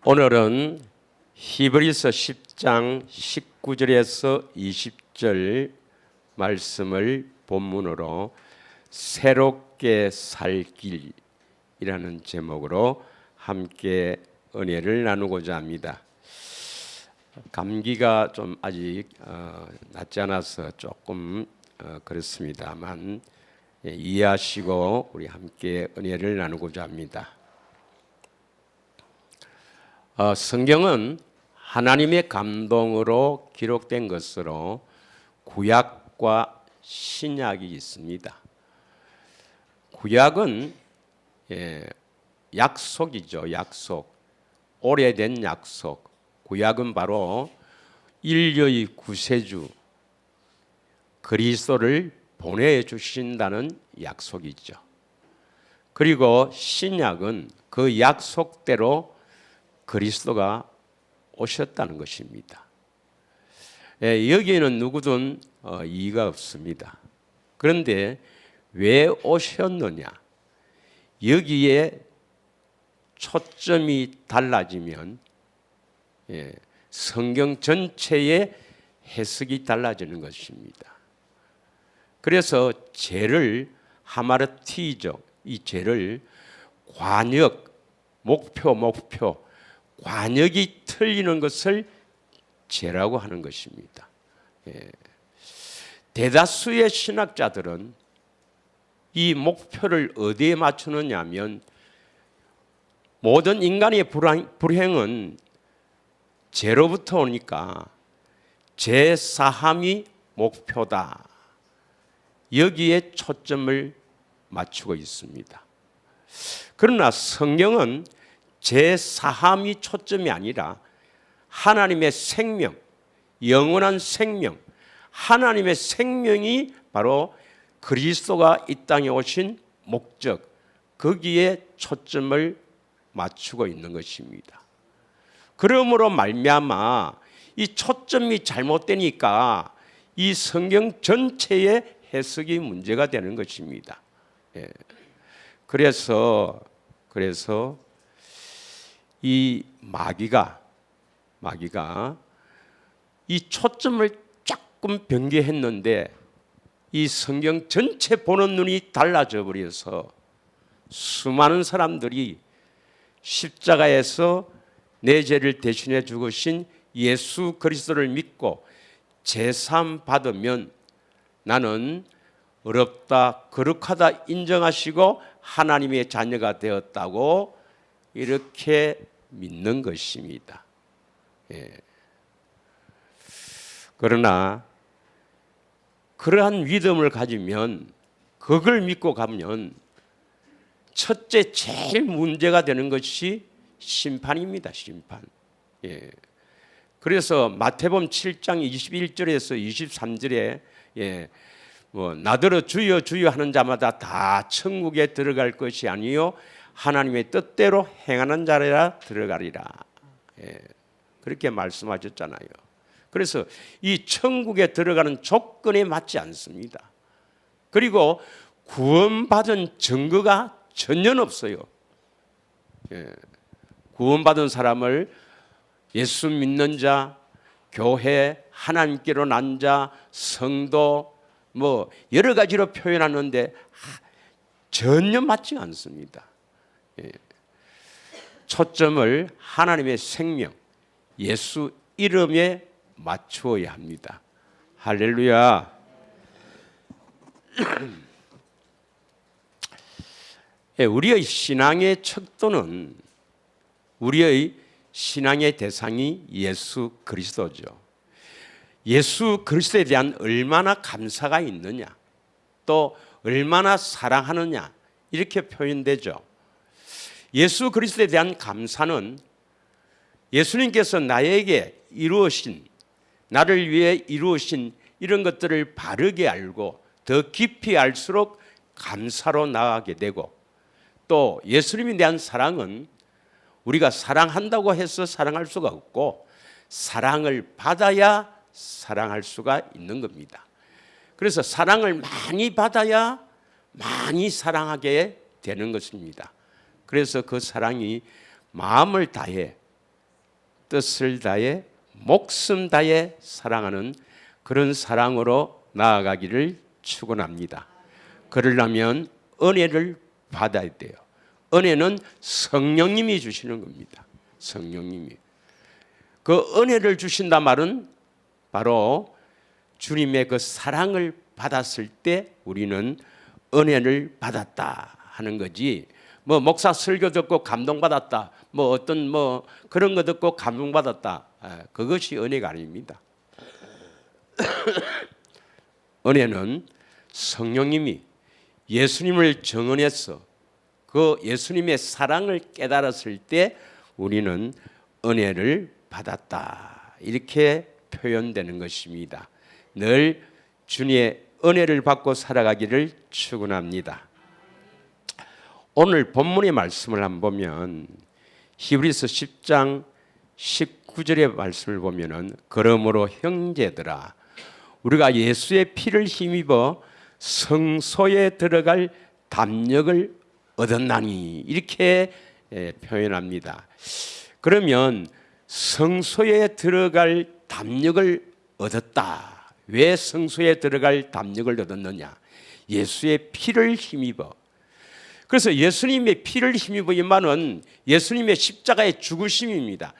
오늘은 히브리서 10장 19절에서 20절 말씀을 본문으로 새롭게 살 길이라는 제목으로 함께 은혜를 나누고자 합니다. 감기가 좀 아직 낫지 않아서 조금 그렇습니다만 이해하시고 우리 함께 은혜를 나누고자 합니다. 성경은 하나님의 감동으로 기록된 것으로 구약과 신약이 있습니다. 구약은 약속이죠. 약속. 오래된 약속. 구약은 바로 인류의 구세주 그리스도를 보내주신다는 약속이죠. 그리고 신약은 그 약속대로 그리스도가 오셨다는 것입니다. 여기에는 누구든 이의가 없습니다. 그런데 왜 오셨느냐? 여기에 초점이 달라지면 성경 전체의 해석이 달라지는 것입니다. 그래서 죄를 하마르티죠. 이 죄를 관역, 목표 관역이 틀리는 것을 죄라고 하는 것입니다. 대다수의 신학자들은 이 목표를 어디에 맞추느냐 하면 모든 인간의 불행은 죄로부터 오니까 죄 사함이 목표다. 여기에 초점을 맞추고 있습니다. 그러나 성경은 죄 사함이 초점이 아니라 하나님의 생명, 영원한 생명, 하나님의 생명이 바로 그리스도가 이 땅에 오신 목적, 거기에 초점을 맞추고 있는 것입니다. 그러므로 말미암아 이 초점이 잘못되니까 이 성경 전체의 해석이 문제가 되는 것입니다. 그래서 이 마귀가 이 초점을 조금 변개했는데 이 성경 전체 보는 눈이 달라져 버려서 수많은 사람들이 십자가에서 내 죄를 대신해 죽으신 예수 그리스도를 믿고 제사함 받으면 나는 의롭다 거룩하다 인정하시고 하나님의 자녀가 되었다고 이렇게 믿는 것입니다. 그러나 그러한 믿음을 가지면 그걸 믿고 가면 첫째 제일 문제가 되는 것이 심판입니다. 심판. 그래서 마태복음 7장 21절에서 23절에 나더러 주여 주여 하는 자마다 다 천국에 들어갈 것이 아니요 하나님의 뜻대로 행하는 자라 들어가리라. 그렇게 말씀하셨잖아요. 그래서 이 천국에 들어가는 조건에 맞지 않습니다. 그리고 구원받은 증거가 전혀 없어요. 구원받은 사람을 예수 믿는 자, 교회, 하나님께로 난 자, 성도 여러 가지로 표현하는데 전혀 맞지 않습니다. 초점을 하나님의 생명, 예수 이름에 맞추어야 합니다. 할렐루야. 우리의 신앙의 척도는 우리의 신앙의 대상이 예수 그리스도죠. 예수 그리스도에 대한 얼마나 감사가 있느냐, 또 얼마나 사랑하느냐 이렇게 표현되죠. 예수 그리스도에 대한 감사는 예수님께서 나에게 이루어신, 나를 위해 이루어신 이런 것들을 바르게 알고 더 깊이 알수록 감사로 나아가게 되고, 또 예수님에 대한 사랑은 우리가 사랑한다고 해서 사랑할 수가 없고 사랑을 받아야 사랑할 수가 있는 겁니다. 그래서 사랑을 많이 받아야 많이 사랑하게 되는 것입니다. 그래서 그 사랑이 마음을 다해 뜻을 다해 목숨 다해 사랑하는 그런 사랑으로 나아가기를 축원합니다. 그러려면 은혜를 받아야 돼요. 은혜는 성령님이 주시는 겁니다. 성령님이. 그 은혜를 주신다 말은 바로 주님의 그 사랑을 받았을 때 우리는 은혜를 받았다 하는 거지. 뭐 목사 설교 듣고 감동받았다. 뭐 어떤 뭐 그런 거 듣고 감동받았다. 그것이 은혜가 아닙니다. 은혜는 성령님이 예수님을 정언해서 그 예수님의 사랑을 깨달았을 때 우리는 은혜를 받았다. 이렇게 표현되는 것입니다. 늘 주님의 은혜를 받고 살아가기를 축원합니다. 오늘 본문의 말씀을 한번 보면 히브리서 10장 19절의 말씀을 보면은 그러므로 형제들아 우리가 예수의 피를 힘입어 성소에 들어갈 담력을 얻었나니 이렇게 표현합니다. 그러면 성소에 들어갈 담력을 얻었다. 왜 성소에 들어갈 담력을 얻었느냐? 예수의 피를 힘입어. 그래서 예수님의 피를 힘입어 이 말은 예수님의 십자가의 죽으심입니다.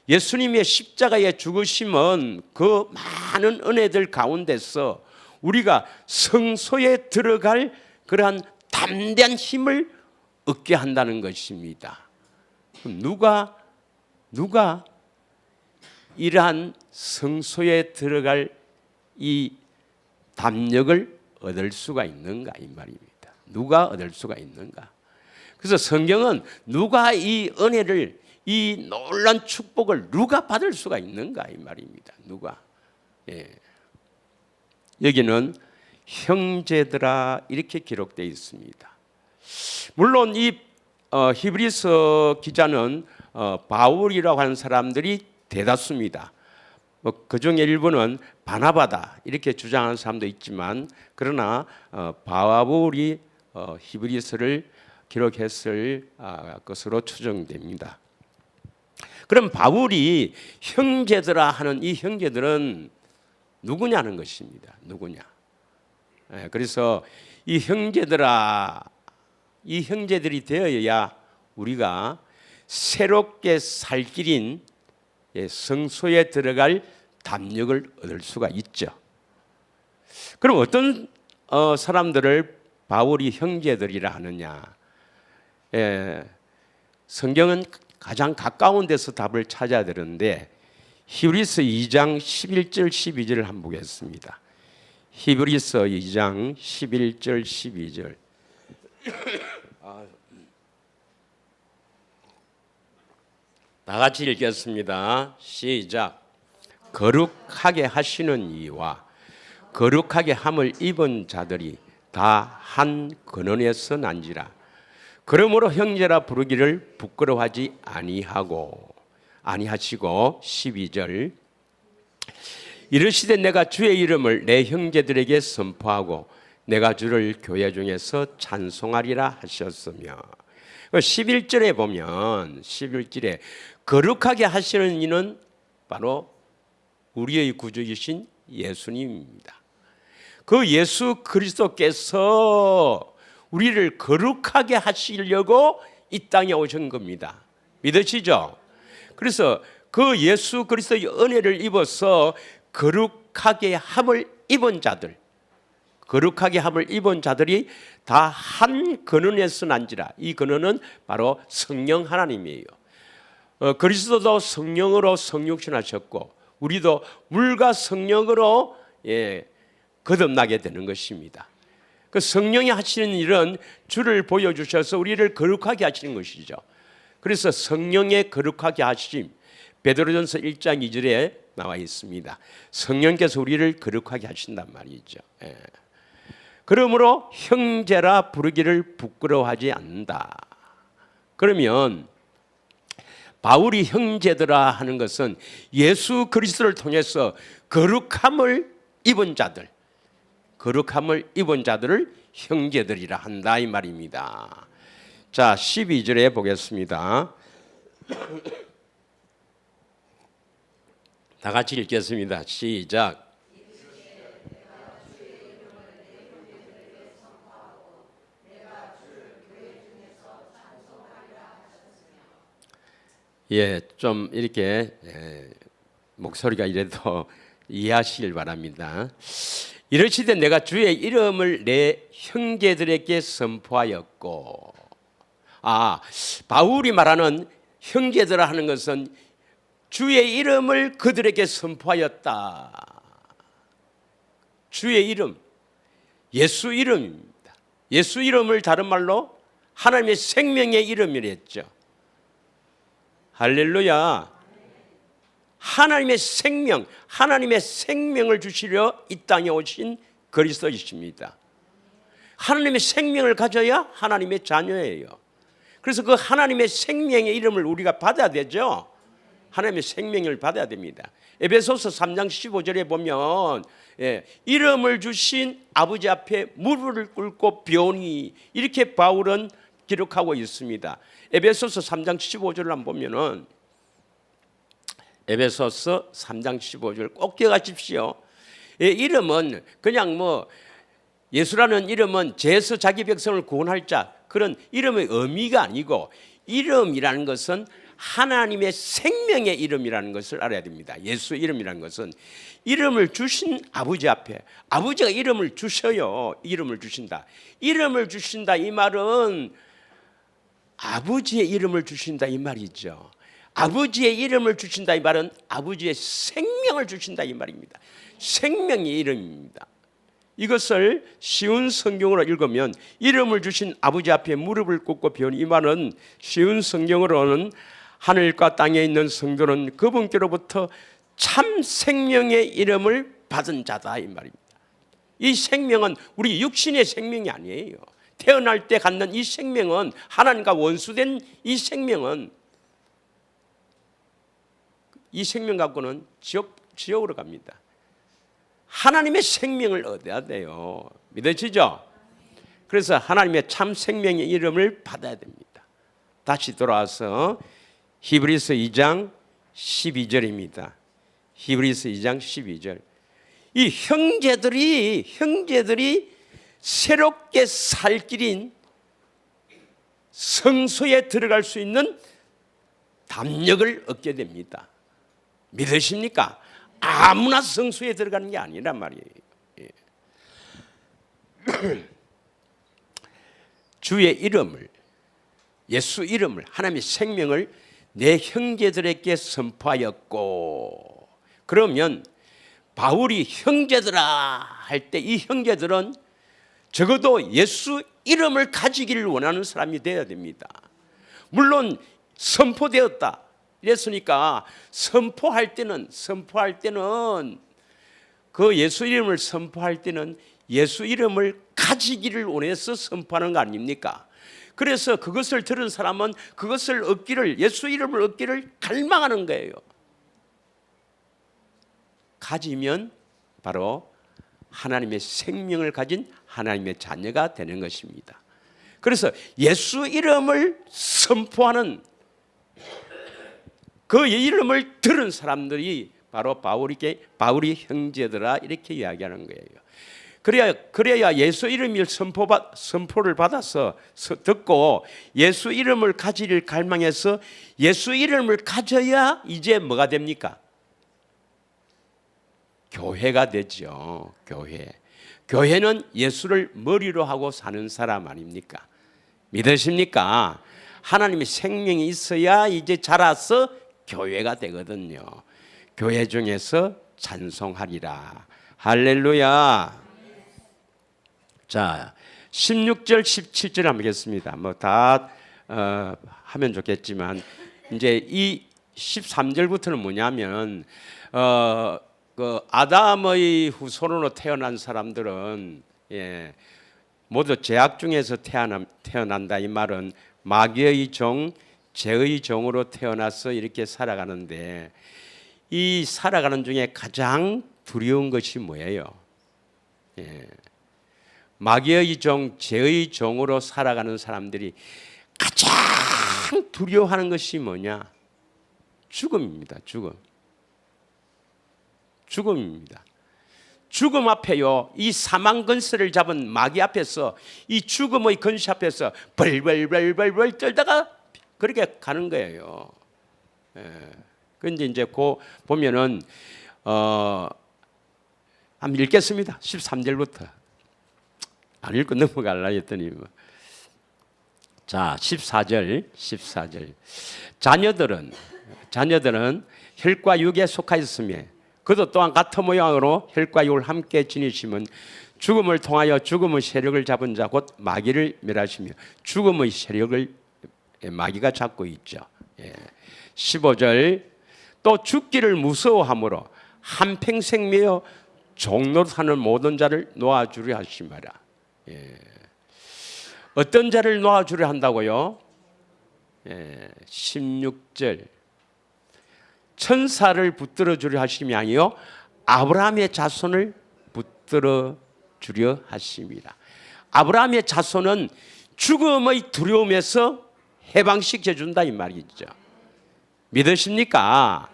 예수님의 십자가의 죽으심은 그 많은 은혜들 가운데서 우리가 성소에 들어갈 그러한 담대한 힘을 얻게 한다는 것입니다. 누가 이러한 성소에 들어갈 이 담력을 얻을 수가 있는가 이 말입니다. 누가 얻을 수가 있는가? 그래서 성경은 누가 이 은혜를 이 놀라운 축복을 누가 받을 수가 있는가 이 말입니다. 누가? 여기는 형제들아 이렇게 기록되어 있습니다. 물론 이 히브리서 기자는 바울이라고 하는 사람들이 대다수입니다. 그 중에 일부는 바나바다 이렇게 주장하는 사람도 있지만 그러나 바울이 히브리서를 기록했을 것으로 추정됩니다. 그럼 바울이 형제들아 하는 이 형제들은 누구냐는 것입니다. 누구냐? 그래서 이 형제들아 이 형제들이 되어야 우리가 새롭게 살 길인 성소에 들어갈 담력을 얻을 수가 있죠. 그럼 어떤 사람들을 바울이 형제들이라 하느냐? 성경은 가장 가까운 데서 답을 찾아야 되는데 히브리서 2장 11절 12절을 한번 보겠습니다. 히브리서 2장 11절 12절 다 같이 읽겠습니다. 시작. 거룩하게 하시는 이와 거룩하게 함을 입은 자들이 다 한 근원에서 난지라. 그러므로 형제라 부르기를 부끄러워하지 아니하시고 12절 이르시되 내가 주의 이름을 내 형제들에게 선포하고 내가 주를 교회 중에서 찬송하리라 하셨으며 11절에 보면 11절에 거룩하게 하시는 이는 바로 우리의 구주이신 예수님입니다. 그 예수 그리스도께서 우리를 거룩하게 하시려고 이 땅에 오신 겁니다. 믿으시죠? 그래서 그 예수 그리스도의 은혜를 입어서 거룩하게 함을 입은 자들, 거룩하게 함을 입은 자들이 다 한 근원에서 난지라. 이 근원은 바로 성령 하나님이에요. 그리스도도 성령으로 성육신하셨고 우리도 물과 성령으로 거듭나게 되는 것입니다. 그 성령이 하시는 일은 주를 보여주셔서 우리를 거룩하게 하시는 것이죠. 그래서 성령의 거룩하게 하심 베드로전서 1장 2절에 나와 있습니다. 성령께서 우리를 거룩하게 하신단 말이죠. 그러므로 형제라 부르기를 부끄러워하지 않는다. 그러면 바울이 형제들아 하는 것은 예수 그리스도를 통해서 거룩함을 입은 자들, 거룩함을 입은 자들을 형제들이라 한다 이 말입니다. 자, 12절에 보겠습니다. 다 같이 읽겠습니다. 시작. 예, 좀 이렇게 목소리가 이래도 이해하시길 바랍니다. 이르시되 내가 주의 이름을 내 형제들에게 선포하였고, 바울이 말하는 형제들아 하는 것은 주의 이름을 그들에게 선포하였다. 주의 이름, 예수 이름입니다. 예수 이름을 다른 말로 하나님의 생명의 이름이랬죠. 할렐루야. 하나님의 생명, 하나님의 생명을 주시려 이 땅에 오신 그리스도이십니다. 하나님의 생명을 가져야 하나님의 자녀예요. 그래서 그 하나님의 생명의 이름을 우리가 받아야 되죠. 하나님의 생명을 받아야 됩니다. 에베소서 3장 15절에 보면 이름을 주신 아버지 앞에 무릎을 꿇고 비오니, 이렇게 바울은 기록하고 있습니다. 에베소서 3장 15절을 한번 보면은, 에베소서 3장 15절 꼭 기억하십시오. 이름은 그냥 예수라는 이름은 죄에서 자기 백성을 구원할 자, 그런 이름의 의미가 아니고, 이름이라는 것은 하나님의 생명의 이름이라는 것을 알아야 됩니다. 예수 이름이라는 것은 이름을 주신 아버지 앞에, 아버지가 이름을 주셔요. 이름을 주신다. 이름을 주신다 이 말은 아버지의 이름을 주신다 이 말이죠. 아버지의 이름을 주신다 이 말은 아버지의 생명을 주신다 이 말입니다. 생명의 이름입니다. 이것을 쉬운 성경으로 읽으면 이름을 주신 아버지 앞에 무릎을 꿇고 비오니, 이 말은 쉬운 성경으로는 하늘과 땅에 있는 성도는 그분께로부터 참 생명의 이름을 받은 자다 이 말입니다. 이 생명은 우리 육신의 생명이 아니에요. 태어날 때 갖는 이 생명은, 하나님과 원수된 이 생명은, 이 생명 갖고는 지옥으로 갑니다. 하나님의 생명을 얻어야 돼요. 믿으시죠? 그래서 하나님의 참 생명의 이름을 받아야 됩니다. 다시 돌아와서 히브리서 2장 12절입니다. 히브리서 2장 12절. 이 형제들이 새롭게 살 길인 성소에 들어갈 수 있는 담력을 얻게 됩니다. 믿으십니까? 아무나 성소에 들어가는 게 아니란 말이에요. 주의 이름을, 예수 이름을, 하나님의 생명을 내 형제들에게 선포하였고, 그러면 바울이 형제들아 할 때 이 형제들은 적어도 예수 이름을 가지기를 원하는 사람이 되어야 됩니다. 물론 선포되었다 이랬으니까 선포할 때는 그 예수 이름을 선포할 때는 예수 이름을 가지기를 원해서 선포하는 거 아닙니까? 그래서 그것을 들은 사람은 그것을 얻기를, 예수 이름을 얻기를 갈망하는 거예요. 가지면 바로 하나님의 생명을 가진 하나님의 자녀가 되는 것입니다. 그래서 예수 이름을 선포하는, 그 이름을 들은 사람들이 바로 바울이 형제들아 이렇게 이야기하는 거예요. 그래야 예수 이름을 선포를 받아서 듣고 예수 이름을 가지를 갈망해서 예수 이름을 가져야 이제 뭐가 됩니까? 교회가 되죠. 교회는 예수를 머리로 하고 사는 사람 아닙니까? 믿으십니까? 하나님의 생명이 있어야 이제 자라서 교회가 되거든요. 교회 중에서 찬송하리라. 할렐루야. 자, 16절 17절 한번 보겠습니다. 다 하면 좋겠지만 이제 이 13절부터는 뭐냐면 그 아담의 후손으로 태어난 사람들은 모두 죄악 중에서 태어난다 이 말은 마귀의 종, 죄의 종으로 태어나서 이렇게 살아가는데, 이 살아가는 중에 가장 두려운 것이 뭐예요? 마귀의 종, 죄의 종으로 살아가는 사람들이 가장 두려워하는 것이 뭐냐? 죽음입니다. 죽음. 죽음입니다. 죽음 앞에요, 이 사망 근세를 잡은 마귀 앞에서, 이 죽음의 근세 앞에서 벌벌벌벌벌 떨다가 그렇게 가는 거예요. 그런데 이제 그 보면은 한번 읽겠습니다. 13절부터. 안 읽고 넘어가려 했더니 자, 14절. 자녀들은 혈과 육에 속하였으며 그도 또한 같은 모양으로 혈과 육을 함께 지니시면 죽음을 통하여 죽음의 세력을 잡은 자 곧 마귀를 멸하시며, 죽음의 세력을 마귀가 잡고 있죠. 15절, 또 죽기를 무서워함으로 한평생 매여 종로 사는 모든 자를 놓아주려 하심이라. 어떤 자를 놓아주려 한다고요? 16절, 천사를 붙들어 주려 하심이 아니요 아브라함의 자손을 붙들어 주려 하심이라. 아브라함의 자손은 죽음의 두려움에서 해방시켜 준다 이 말이죠. 믿으십니까?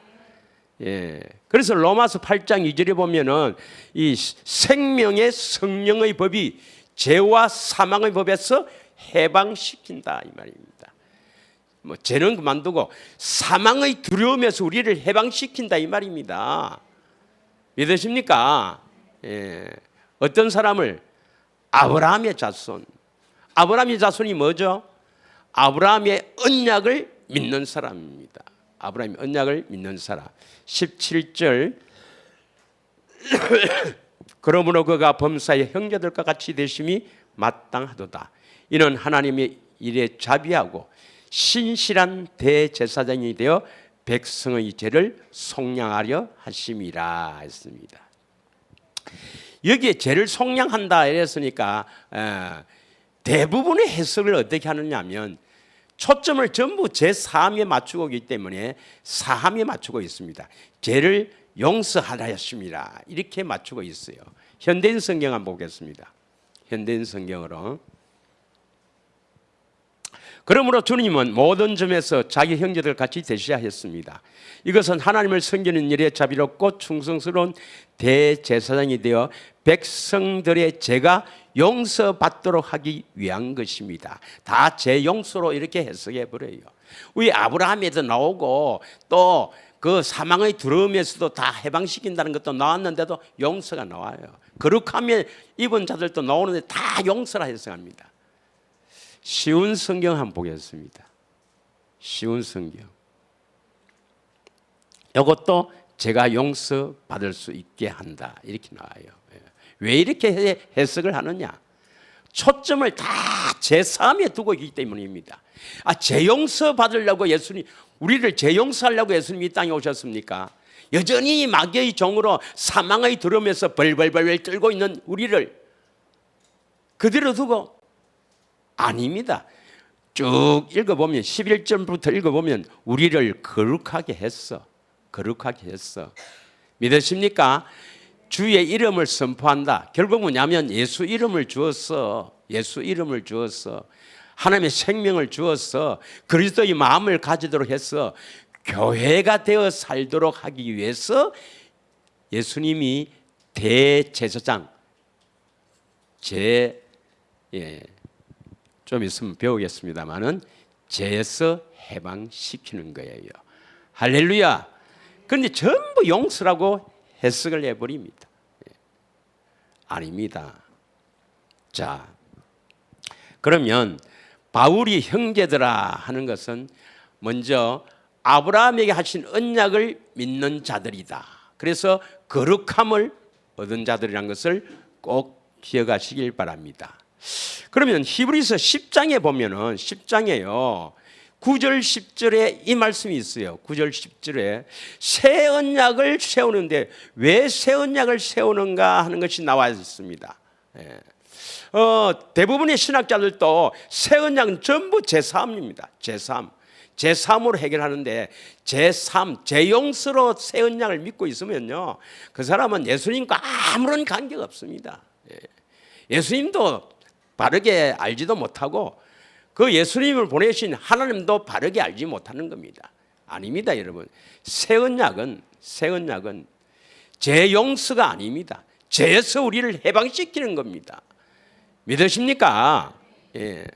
그래서 로마서 8장 2절에 보면은 이 생명의 성령의 법이 죄와 사망의 법에서 해방시킨다 이 말입니다. 뭐 죄는 그만두고 사망의 두려움에서 우리를 해방시킨다 이 말입니다. 믿으십니까? 어떤 사람을? 아브라함의 자손. 아브라함의 자손이 뭐죠? 아브라함의 언약을 믿는 사람입니다. 아브라함의 언약을 믿는 사람. 17절, 그러므로 그가 범사의 형제들과 같이 되심이 마땅하도다. 이는 하나님의 일에 자비하고 신실한 대제사장이 되어 백성의 죄를 속량하려 하심이라 했습니다. 여기에 죄를 속량한다 이랬으니까 대부분의 해석을 어떻게 하느냐 하면 초점을 전부 제4함에 맞추고 있기 때문에 사함에 맞추고 있습니다. 죄를 용서하라 했습니다. 이렇게 맞추고 있어요. 현대인 성경 한번 보겠습니다. 현대인 성경으로. 그러므로 주님은 모든 점에서 자기 형제들 같이 되셔야 했습니다. 이것은 하나님을 섬기는 일에 자비롭고 충성스러운 대제사장이 되어 백성들의 죄가 용서받도록 하기 위한 것입니다. 다 죄 용서로 이렇게 해석해 버려요. 우리 아브라함에도 나오고 또 그 사망의 두려움에서도 다 해방시킨다는 것도 나왔는데도 용서가 나와요. 거룩함에 입은 자들도 나오는데 다 용서라 해석합니다. 쉬운 성경 한번 보겠습니다. 쉬운 성경. 이것도 제가 용서받을 수 있게 한다 이렇게 나와요. 왜 이렇게 해석을 하느냐? 초점을 다 제3에 두고 있기 때문입니다. 죄 용서 받으려고 예수님, 우리를 죄 용서하려고 예수님이 이 땅에 오셨습니까? 여전히 마귀의 종으로 사망의 두려움에서 벌벌벌 떨고 있는 우리를 그대로 두고? 아닙니다. 쭉 읽어보면 11절부터 읽어보면 우리를 거룩하게 했어. 거룩하게 했어. 믿으십니까? 주의 이름을 선포한다. 결국 뭐냐면 예수 이름을 주었어. 예수 이름을 주었어. 하나님의 생명을 주었어. 그리스도의 마음을 가지도록 해서 교회가 되어 살도록 하기 위해서 예수님이 대제사장 좀 있으면 배우겠습니다만은 죄에서 해방시키는 거예요. 할렐루야. 그런데 전부 용서라고 해석을 해버립니다. 아닙니다. 자, 그러면 바울이 형제들아 하는 것은 먼저 아브라함에게 하신 언약을 믿는 자들이다. 그래서 거룩함을 얻은 자들이라는 것을 꼭 기억하시길 바랍니다. 그러면 히브리서 10장에 보면은 10장에요. 9절 10절에 이 말씀이 있어요. 9절 10절에 새 언약을 세우는데 왜 새 언약을 세우는가 하는 것이 나와 있습니다. 대부분의 신학자들도 새 언약은 전부 제3입니다. 제3으로 해결하는데 제3, 제용서로 새 언약을 믿고 있으면요, 그 사람은 예수님과 아무런 관계가 없습니다. 예수님도 바르게 알지도 못하고 그 예수님을 보내신 하나님도 바르게 알지 못하는 겁니다. 아닙니다, 여러분. 새 언약은 죄 용서가 아닙니다. 죄에서 우리를 해방시키는 겁니다. 믿으십니까? 예.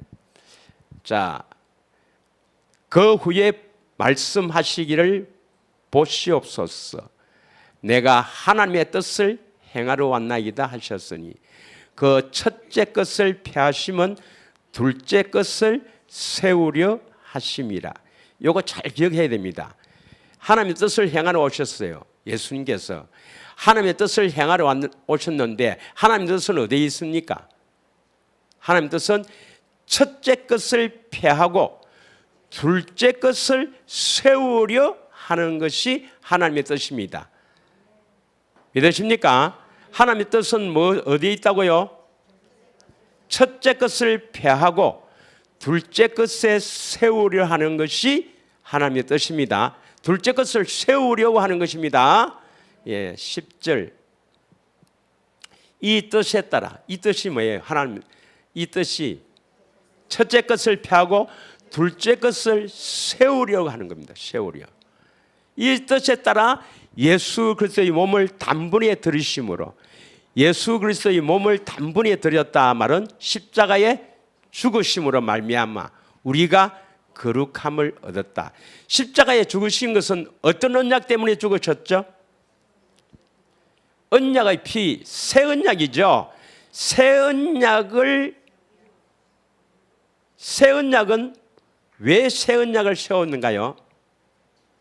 자, 그 후에 말씀하시기를 보시옵소서. 내가 하나님의 뜻을 행하러 왔나이다 하셨으니 그 첫째 것을 폐하심은 둘째 것을 세우려 하심이라. 요거 잘 기억해야 됩니다. 하나님의 뜻을 행하러 오셨어요. 예수님께서 하나님의 뜻을 행하러 오셨는데 하나님의 뜻은 어디에 있습니까? 하나님의 뜻은 첫째 것을 폐하고 둘째 것을 세우려 하는 것이 하나님의 뜻입니다. 믿으십니까? 하나님의 뜻은 어디에 있다고요? 첫째 것을 폐하고 둘째 것에 세우려 하는 것이 하나님의 뜻입니다. 둘째 것을 세우려고 하는 것입니다. 예, 10절. 이 뜻에 따라, 이 뜻이 뭐예요? 하나님, 이 뜻이 첫째 것을 폐하고 둘째 것을 세우려고 하는 겁니다. 세우려. 이 뜻에 따라 예수 그리스도의 몸을 단번에 들이심으로, 예수 그리스도의 몸을 단번에 들였다 말은 십자가에 죽으심으로 말미암아 우리가 거룩함을 얻었다. 십자가에 죽으신 것은 어떤 언약 때문에 죽으셨죠? 언약의 피, 새 언약이죠. 새 언약은 왜 새 언약을 세웠는가요?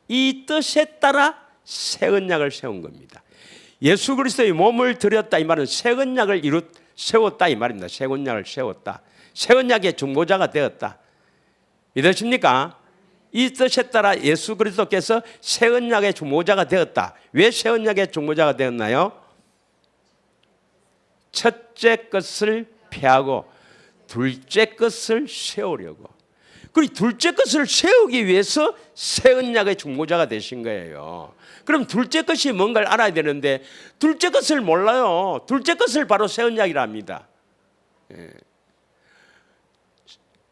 이 뜻에 따라 새 언약을 세운 겁니다. 예수 그리스도의 몸을 들였다 이 말은 새 언약을 세웠다 이 말입니다. 새 언약을 세웠다. 새 언약의 중보자가 되었다. 믿으십니까? 이 뜻에 따라 예수 그리스도께서 새 언약의 중보자가 되었다. 왜 새 언약의 중보자가 되었나요? 첫째 것을 폐하고 둘째 것을 세우려고. 그리고 둘째 것을 세우기 위해서 새 언약의 중보자가 되신 거예요. 그럼 둘째 것이 뭔가를 알아야 되는데 둘째 것을 몰라요. 둘째 것을 바로 새 언약이라 합니다. 예.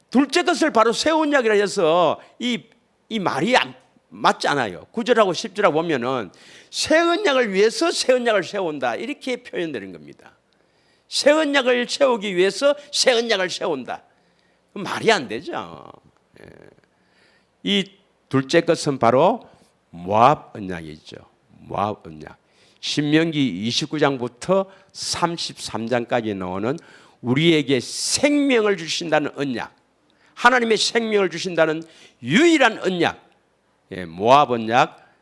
둘째 것을 바로 새 언약이라 해서 이 말이 맞지 않아요. 9절하고 10절하고 보면은 새 언약을 위해서 새 언약을 세운다 이렇게 표현되는 겁니다. 새 언약을 세우기 위해서 새 언약을 세운다. 말이 안 되죠. 예. 이 둘째 것은 바로 모압 언약이죠. 모압 언약. 신명기 29장부터 33장까지 나오는 우리에게 생명을 주신다는 언약, 하나님의 생명을 주신다는 유일한 언약, 모압 언약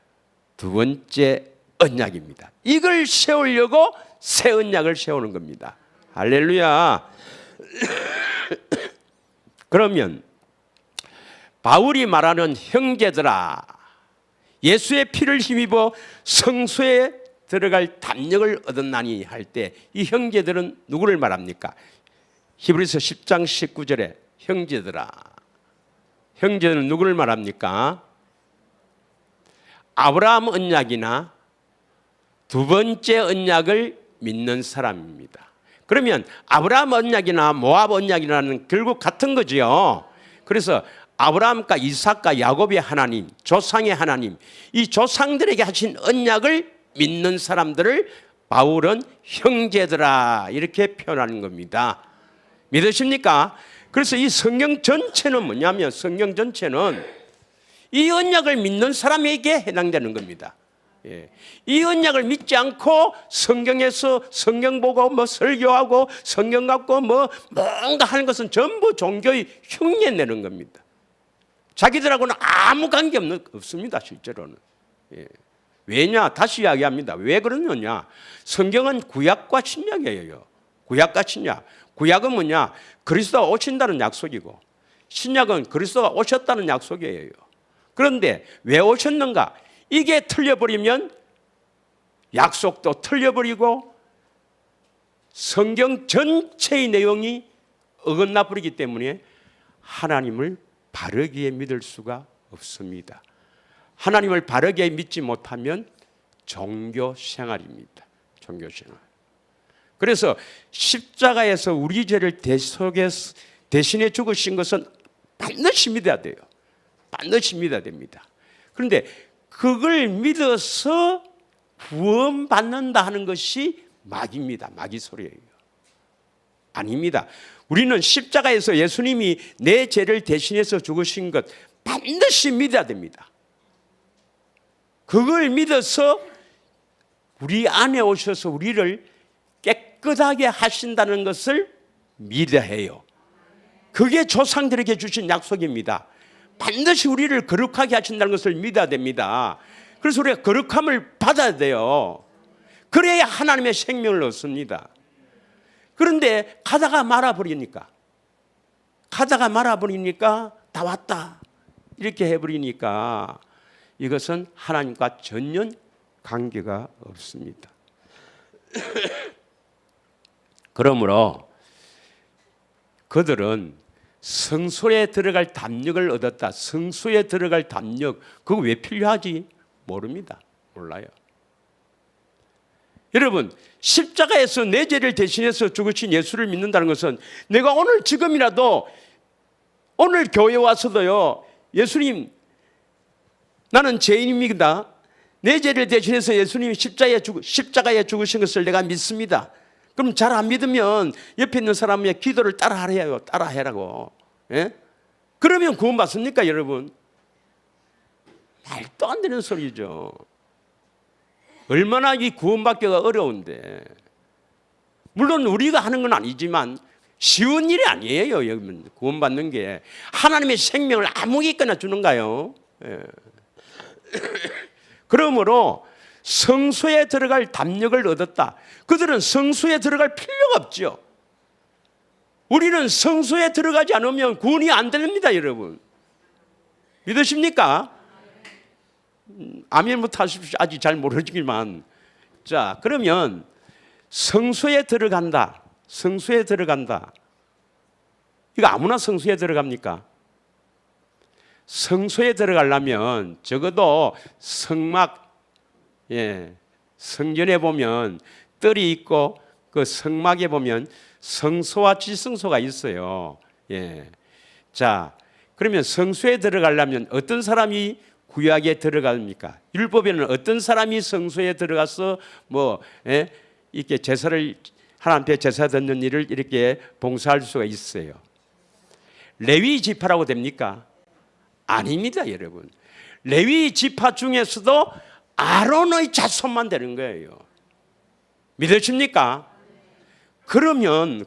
두 번째 언약입니다. 이걸 세우려고 새 언약을 세우는 겁니다. 할렐루야. 그러면 바울이 말하는 형제들아, 예수의 피를 힘입어 성소에 들어갈 담력을 얻었나니 할 때 이 형제들은 누구를 말합니까? 히브리서 10장 19절에 형제들아, 형제들은 누구를 말합니까? 아브라함 언약이나 두 번째 언약을 믿는 사람입니다. 그러면 아브라함 언약이나 모압 언약이라는 결국 같은 거죠. 그래서 아브라함과 이삭과 야곱의 하나님, 조상의 하나님, 이 조상들에게 하신 언약을 믿는 사람들을 바울은 형제들아 이렇게 표현하는 겁니다. 믿으십니까? 그래서 이 성경 전체는 뭐냐면 성경 전체는 이 언약을 믿는 사람에게 해당되는 겁니다. 예. 이 언약을 믿지 않고 성경에서 성경 보고 뭐 설교하고 성경 갖고 뭐 뭔가 하는 것은 전부 종교의 흉내 내는 겁니다. 자기들하고는 아무 관계 없습니다. 실제로는. 예. 왜냐? 다시 이야기합니다. 왜 그러느냐? 성경은 구약과 신약이에요. 구약과 신약. 구약은 뭐냐? 그리스도가 오신다는 약속이고 신약은 그리스도가 오셨다는 약속이에요. 그런데 왜 오셨는가? 이게 틀려버리면 약속도 틀려버리고 성경 전체의 내용이 어긋나 버리기 때문에 하나님을 바르게 믿을 수가 없습니다. 하나님을 바르게 믿지 못하면 종교 생활입니다. 종교 생활. 그래서 십자가에서 우리 죄를 대신해 죽으신 것은 반드시 믿어야 돼요. 반드시 믿어야 됩니다. 그런데 그걸 믿어서 구원받는다 하는 것이 마귀입니다. 마귀 소리예요. 아닙니다. 우리는 십자가에서 예수님이 내 죄를 대신해서 죽으신 것 반드시 믿어야 됩니다. 그걸 믿어서 우리 안에 오셔서 우리를 깨끗하게 하신다는 것을 믿어야 해요. 그게 조상들에게 주신 약속입니다. 반드시 우리를 거룩하게 하신다는 것을 믿어야 됩니다. 그래서 우리가 거룩함을 받아야 돼요. 그래야 하나님의 생명을 얻습니다. 그런데 가다가 말아버리니까 다 왔다 이렇게 해버리니까 이것은 하나님과 전혀 관계가 없습니다. 그러므로 그들은 성소에 들어갈 담력을 얻었다. 성소에 들어갈 담력, 그거 왜 필요하지? 모릅니다. 몰라요. 여러분, 십자가에서 내 죄를 대신해서 죽으신 예수를 믿는다는 것은 내가 오늘 지금이라도 오늘 교회 와서도요, 예수님 나는 죄인입니다. 내 죄를 대신해서 예수님이 십자가에 죽으신 것을 내가 믿습니다. 그럼 잘 안 믿으면 옆에 있는 사람의 기도를 따라해라고. 예? 그러면 구원받습니까, 여러분? 말도 안 되는 소리죠. 얼마나 이 구원받기가 어려운데. 물론 우리가 하는 건 아니지만 쉬운 일이 아니에요. 구원받는 게. 하나님의 생명을 아무겠거나 주는가요? 예. 그러므로 성소에 들어갈 담력을 얻었다. 그들은 성소에 들어갈 필요가 없죠. 우리는 성소에 들어가지 않으면 구원이 안 됩니다, 여러분. 믿으십니까? 아멘 못하십시오. 아직 잘 모르지만. 자, 그러면 성소에 들어간다. 성소에 들어간다. 이거 아무나 성소에 들어갑니까? 성소에 들어가려면 적어도 성막, 성전에 보면 뜰이 있고 그 성막에 보면 성소와 지성소가 있어요. 자, 그러면 성소에 들어가려면 어떤 사람이 구약에 들어갑니까? 율법에는 어떤 사람이 성소에 들어가서 이렇게 제사를 하나님 앞에 제사 드리는 일을 이렇게 봉사할 수가 있어요. 레위 지파라고 됩니까? 아닙니다, 여러분. 레위 지파 중에서도 아론의 자손만 되는 거예요. 믿으십니까? 그러면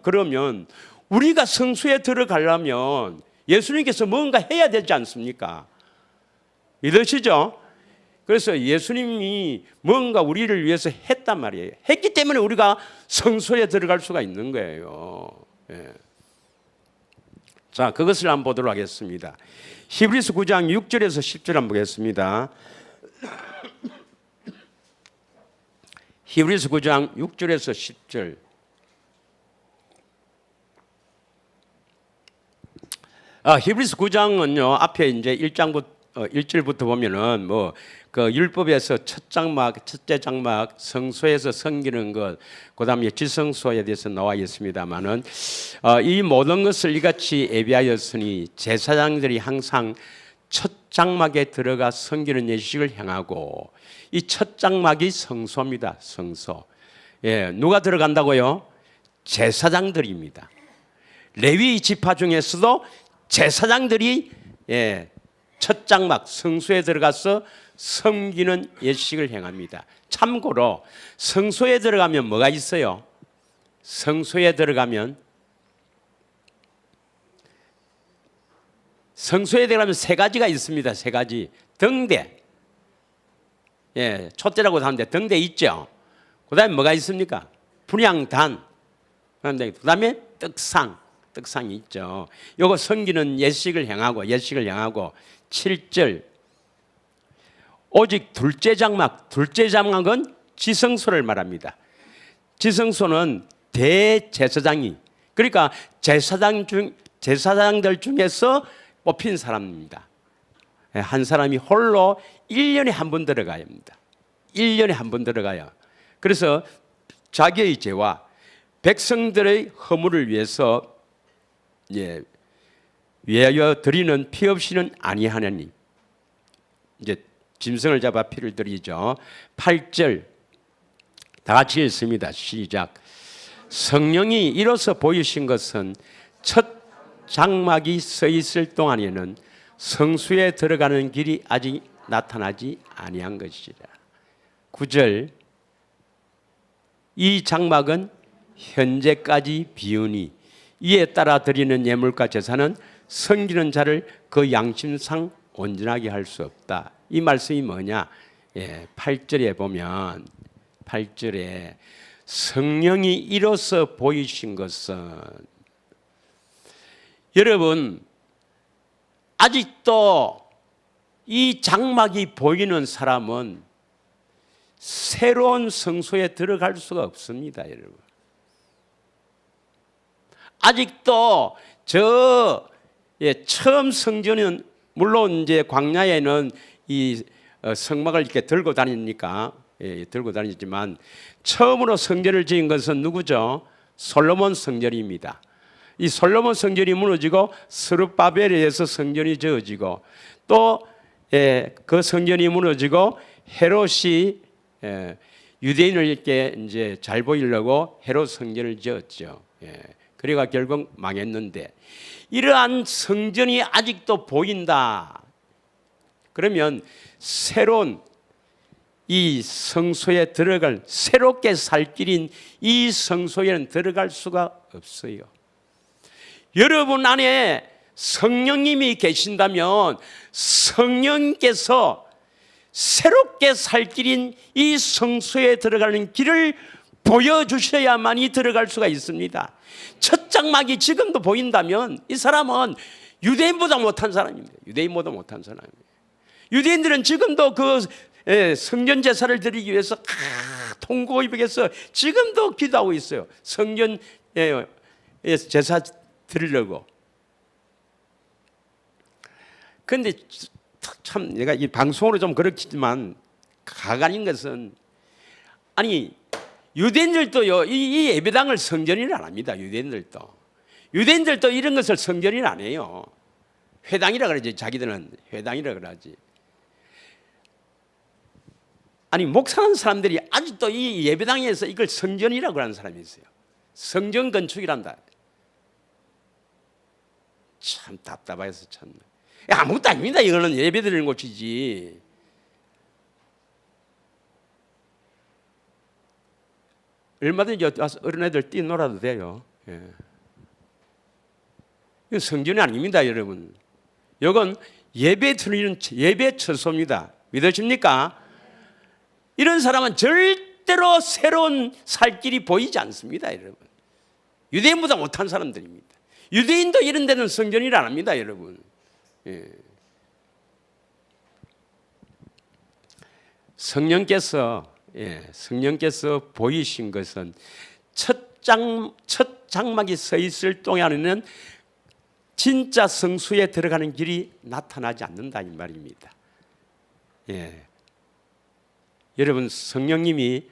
우리가 성소에 들어가려면 예수님께서 뭔가 해야 되지 않습니까? 믿으시죠? 그래서 예수님이 뭔가 우리를 위해서 했단 말이에요. 했기 때문에 우리가 성소에 들어갈 수가 있는 거예요. 자, 그것을 한번 보도록 하겠습니다. 히브리서 9장 6절에서 10절 한번 보겠습니다. 히브리서 9장 6절에서 10절. 히브리서 9장은요, 앞에 이제 1절부터 보면은 그 율법에서 첫째 장막, 성소에서 섬기는 것, 그다음에 지성소에 대해서 나와 있습니다만은 이 모든 것을 이같이 예비하였으니 제사장들이 항상 첫 장막에 들어가 섬기는 예식을 행하고, 이 첫 장막이 성소입니다. 성소. 누가 들어간다고요? 제사장들입니다. 레위 지파 중에서도 제사장들이 첫 장막 성소에 들어가서 섬기는 예식을 행합니다. 참고로 성소에 들어가면 뭐가 있어요? 성소에 들어가면 세 가지가 있습니다. 세 가지. 등대. 촛대라고 하는데 등대 있죠. 그다음에 뭐가 있습니까? 분향단. 그다음에 떡상이 있죠. 요거 섬기는 예식을 행하고 7절. 오직 둘째 장막은 지성소를 말합니다. 지성소는 대제사장이, 그러니까 제사장들 중에서 뽑힌 사람입니다. 한 사람이 홀로 1년에 한 번 들어가야 합니다. 1년에 한 번 들어가요. 그래서 자기의 죄와 백성들의 허물을 위해서 위하여 드리는 피 없이는 아니하느니, 이제 짐승을 잡아 피를 드리죠. 8절. 다 같이 읽습니다. 시작. 성령이 이로써 보이신 것은 첫 장막이 서 있을 동안에는 성수에 들어가는 길이 아직 나타나지 아니한 것이라. 9절. 이 장막은 현재까지 비우니 이에 따라 드리는 예물과 제사는 섬기는 자를 그 양심상 온전하게 할 수 없다. 이 말씀이 뭐냐? 8절에 보면 8절에 성령이 이로써 보이신 것은, 여러분 아직도 이 장막이 보이는 사람은 새로운 성소에 들어갈 수가 없습니다, 여러분. 아직도 처음 성전은 물론 이제 광야에는 이 성막을 이렇게 들고 다니니까 들고 다니지만 처음으로 성전을 지은 것은 누구죠? 솔로몬 성전입니다. 이 솔로몬 성전이 무너지고 스룹바벨에 의해서 성전이 지어지고 또 그 성전이 무너지고 헤롯이 유대인을 이렇게 이제 잘 보이려고 헤롯 성전을 지었죠. 그래가 결국 망했는데 이러한 성전이 아직도 보인다. 그러면 새로운 이 성소에 들어갈, 새롭게 살 길인 이 성소에는 들어갈 수가 없어요. 여러분 안에 성령님이 계신다면 성령께서 새롭게 살 길인 이 성소에 들어가는 길을 보여주셔야만이 들어갈 수가 있습니다. 첫 장막이 지금도 보인다면 이 사람은 유대인보다 못한 사람입니다. 유대인보다 못한 사람이에요. 유대인들은 지금도 그 성전 제사를 드리기 위해서 통고입에서 지금도 기도하고 있어요. 성전 제사 드리려고. 그런데 참 내가 이 방송으로 좀 그렇지만 가관인 것은, 아니 유대인들도요 이 예배당을 성전이라 안 합니다. 유대인들도 이런 것을 성전이라 안 해요. 회당이라 그러지. 자기들은 회당이라 그러지. 아니 목사하는 사람들이 아직도 이 예배당에서 이걸 성전이라고 하는 사람이 있어요. 성전 건축이란다. 참 답답해서 참. 아무것도 아닙니다. 이거는 예배 드리는 곳이지. 얼마든지 와서 어린애들 뛰놀아도 돼요. 이건 성전이 아닙니다, 여러분. 이건 예배 드리는 예배 처소입니다. 믿으십니까? 이런 사람은 절대로 새로운 살 길이 보이지 않습니다, 여러분. 유대인보다 못한 사람들입니다. 유대인도 이런 데는 성전이라 안 합니다, 여러분. 성령께서 보이신 것은 첫 장막이 서 있을 동안에는 진짜 성수에 들어가는 길이 나타나지 않는다 이 말입니다. 여러분 성령님이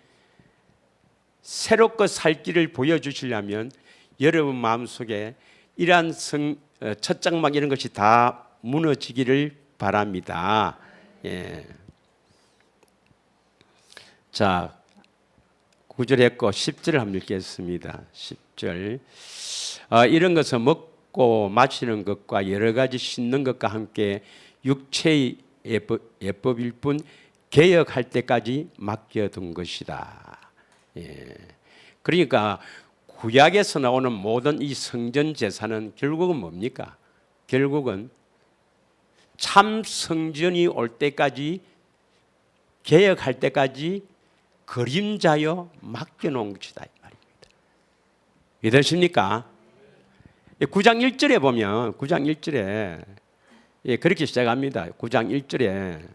새롭고 살 길을 보여주시려면 여러분 마음속에 이러한 첫 장막 이런 것이 다 무너지기를 바랍니다. 자, 9절 했고 10절을 한번 읽겠습일 10절. 이런 것은 먹고 마시는 것과 여러 가지 씻는 것과 함께 육체의 예법일 뿐 개혁할 때까지 맡겨둔 것이다. 그러니까 구약에서 나오는 모든 이 성전 제사는 결국은 뭡니까? 결국은 참 성전이 올 때까지 개혁할 때까지 그림자여 맡겨놓은 것이다 이 말입니다. 믿으십니까? 9장 1절에 보면 9장 1절에 그렇게 시작합니다. 9장 1절에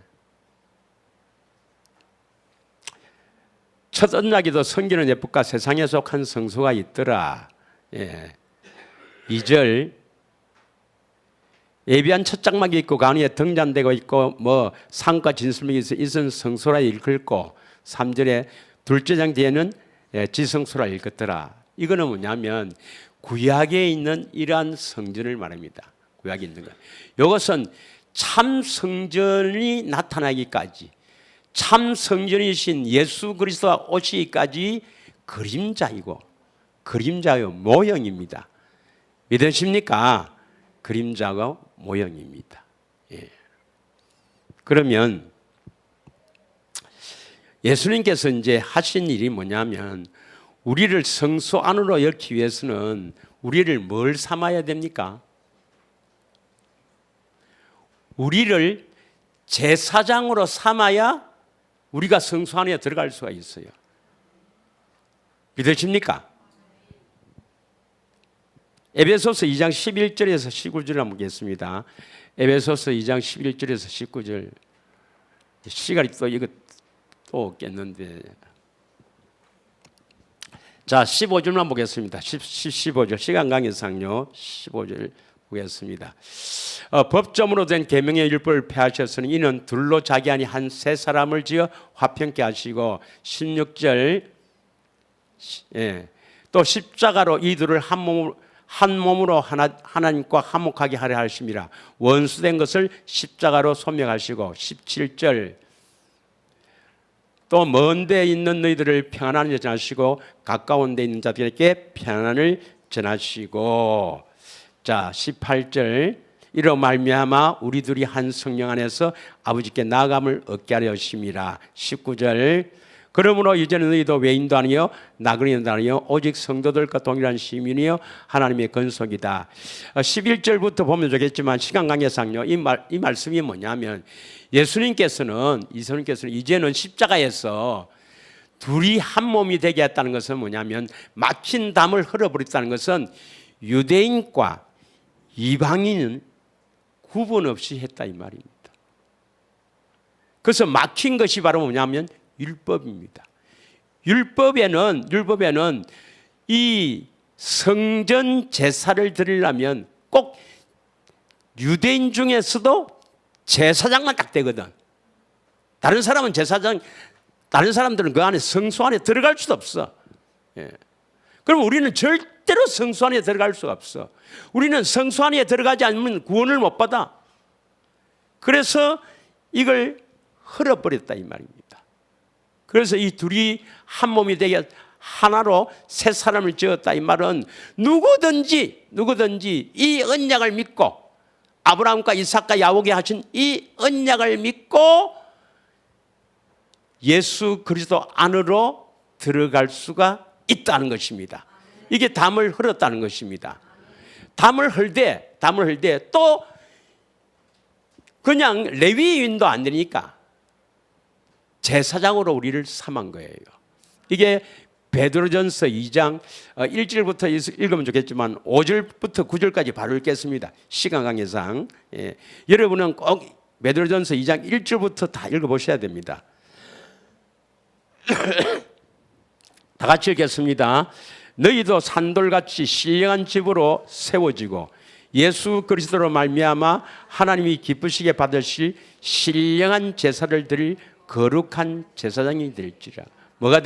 첫 언약에도 섬기는 예법과 세상에 속한 성소가 있더라. 2절 예비한 첫 장막이 있고 그 안에 등잔대가 있고 뭐 상과 진술목이 있은 성소라 일컫고 3절에 둘째 장 뒤에는 지성소라 일컫더라. 이거는 뭐냐면 구약에 있는 이러한 성전을 말합니다. 구약에 있는 거. 이것은 참 성전이 나타나기까지 참 성전이신 예수 그리스도가 오시기까지 그림자이고 그림자의 모형입니다. 믿으십니까? 그림자가 모형입니다. 예. 그러면 예수님께서 이제 하신 일이 뭐냐면 우리를 성소 안으로 열기 위해서는 우리를 뭘 삼아야 됩니까? 우리를 제사장으로 삼아야 우리가 성소 안에 들어갈 수가 있어요. 믿으십니까? 에베소서 2장 11절에서 19절 한번 보겠습니다. 에베소서 2장 11절에서 19절. 시간이 또 이거 또 없겠는데. 자, 15절만 보겠습니다. 15절 시간 관계상요. 15절 보겠습니다. 법점으로 된 계명의 율법을 폐하셨으니 이는 둘로 자기 안에 한 세 사람을 지어 화평케 하시고 16절 또 십자가로 이들을 한 몸으로 하나님과 화목하게 하려 하심이라. 원수된 것을 십자가로 소멸하시고 17절 또 먼 데 있는 너희들을 평안을 전하시고 가까운 데 있는 자들에게 평안을 전하시고 자 18절 이로 말미암아 우리 둘이 한 성령 안에서 아버지께 나아감을 얻게 하려 하심이라. 19절 그러므로 이제는 너희도 외인도 아니요 나그네도 아니요 오직 성도들과 동일한 시민이요 하나님의 건속이다. 11절부터 보면 좋겠지만 시간 관계상요 이 말씀이 뭐냐면 예수님께서는 이제는 십자가에서 둘이 한 몸이 되게 했다는 것은 뭐냐면 막힌 담을 흘려버렸다는 것은 유대인과 이방인은 구분 없이 했다 이 말입니다. 그래서 막힌 것이 바로 뭐냐면 율법입니다. 율법에는 이 성전 제사를 드리려면 꼭 유대인 중에서도 제사장만 딱 되거든. 다른 사람들은 그 안에 성소 안에 들어갈 수도 없어. 예. 그럼 우리는 절대로 성소 안에 들어갈 수가 없어. 우리는 성소 안에 들어가지 않으면 구원을 못 받아. 그래서 이걸 흘려버렸다 이 말입니다. 그래서 이 둘이 한 몸이 되게 하나로 세 사람을 지었다 이 말은 누구든지 이 언약을 믿고 아브라함과 이삭과 야곱에게 하신 이 언약을 믿고 예수 그리스도 안으로 들어갈 수가 있다는 것입니다. 이게 담을 흘렸다는 것입니다. 담을 흘되 또 그냥 레위인도 안 되니까 제사장으로 우리를 삼은 거예요. 이게 베드로전서 2장 1절부터 읽으면 좋겠지만 5절부터 9절까지 바로 읽겠습니다. 시간 관계상 여러분은 꼭 베드로전서 2장 1절부터 다 읽어보셔야 됩니다. 다 같이 읽겠습니다. 너희도 산돌같이 신령한 집으로 세워지고 예수 그리스도로 말미암아 하나님이 기쁘시게 받으실 신령한 제사를 드릴 거룩한 제사장이 될지라. 뭐가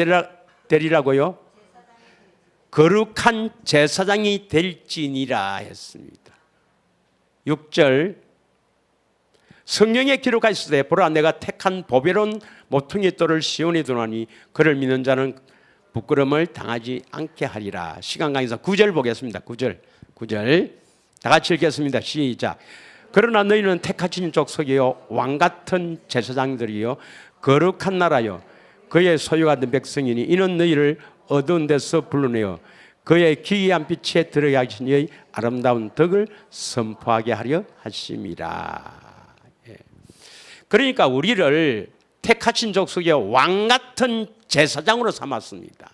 되리라고요? 거룩한 제사장이 될지니라 했습니다. 6절 성경에 기록하시되 보라 내가 택한 보배로운 모퉁이 돌을 시온에 두나니 그를 믿는 자는 부끄러움을 당하지 않게 하리라. 시간 강에서 9절 보겠습니다. 9절 다 같이 읽겠습니다. 시작. 그러나 너희는 택하신 족속이요 왕같은 제사장들이요 거룩한 나라요 그의 소유가 된 백성이니 이는 너희를 어두운 데서 불러내어 그의 기이한 빛에 들어가게 하신 이의 아름다운 덕을 선포하게 하려 하심이라. 그러니까 우리를 택하신 족속이요 왕같은 제사장으로 삼았습니다.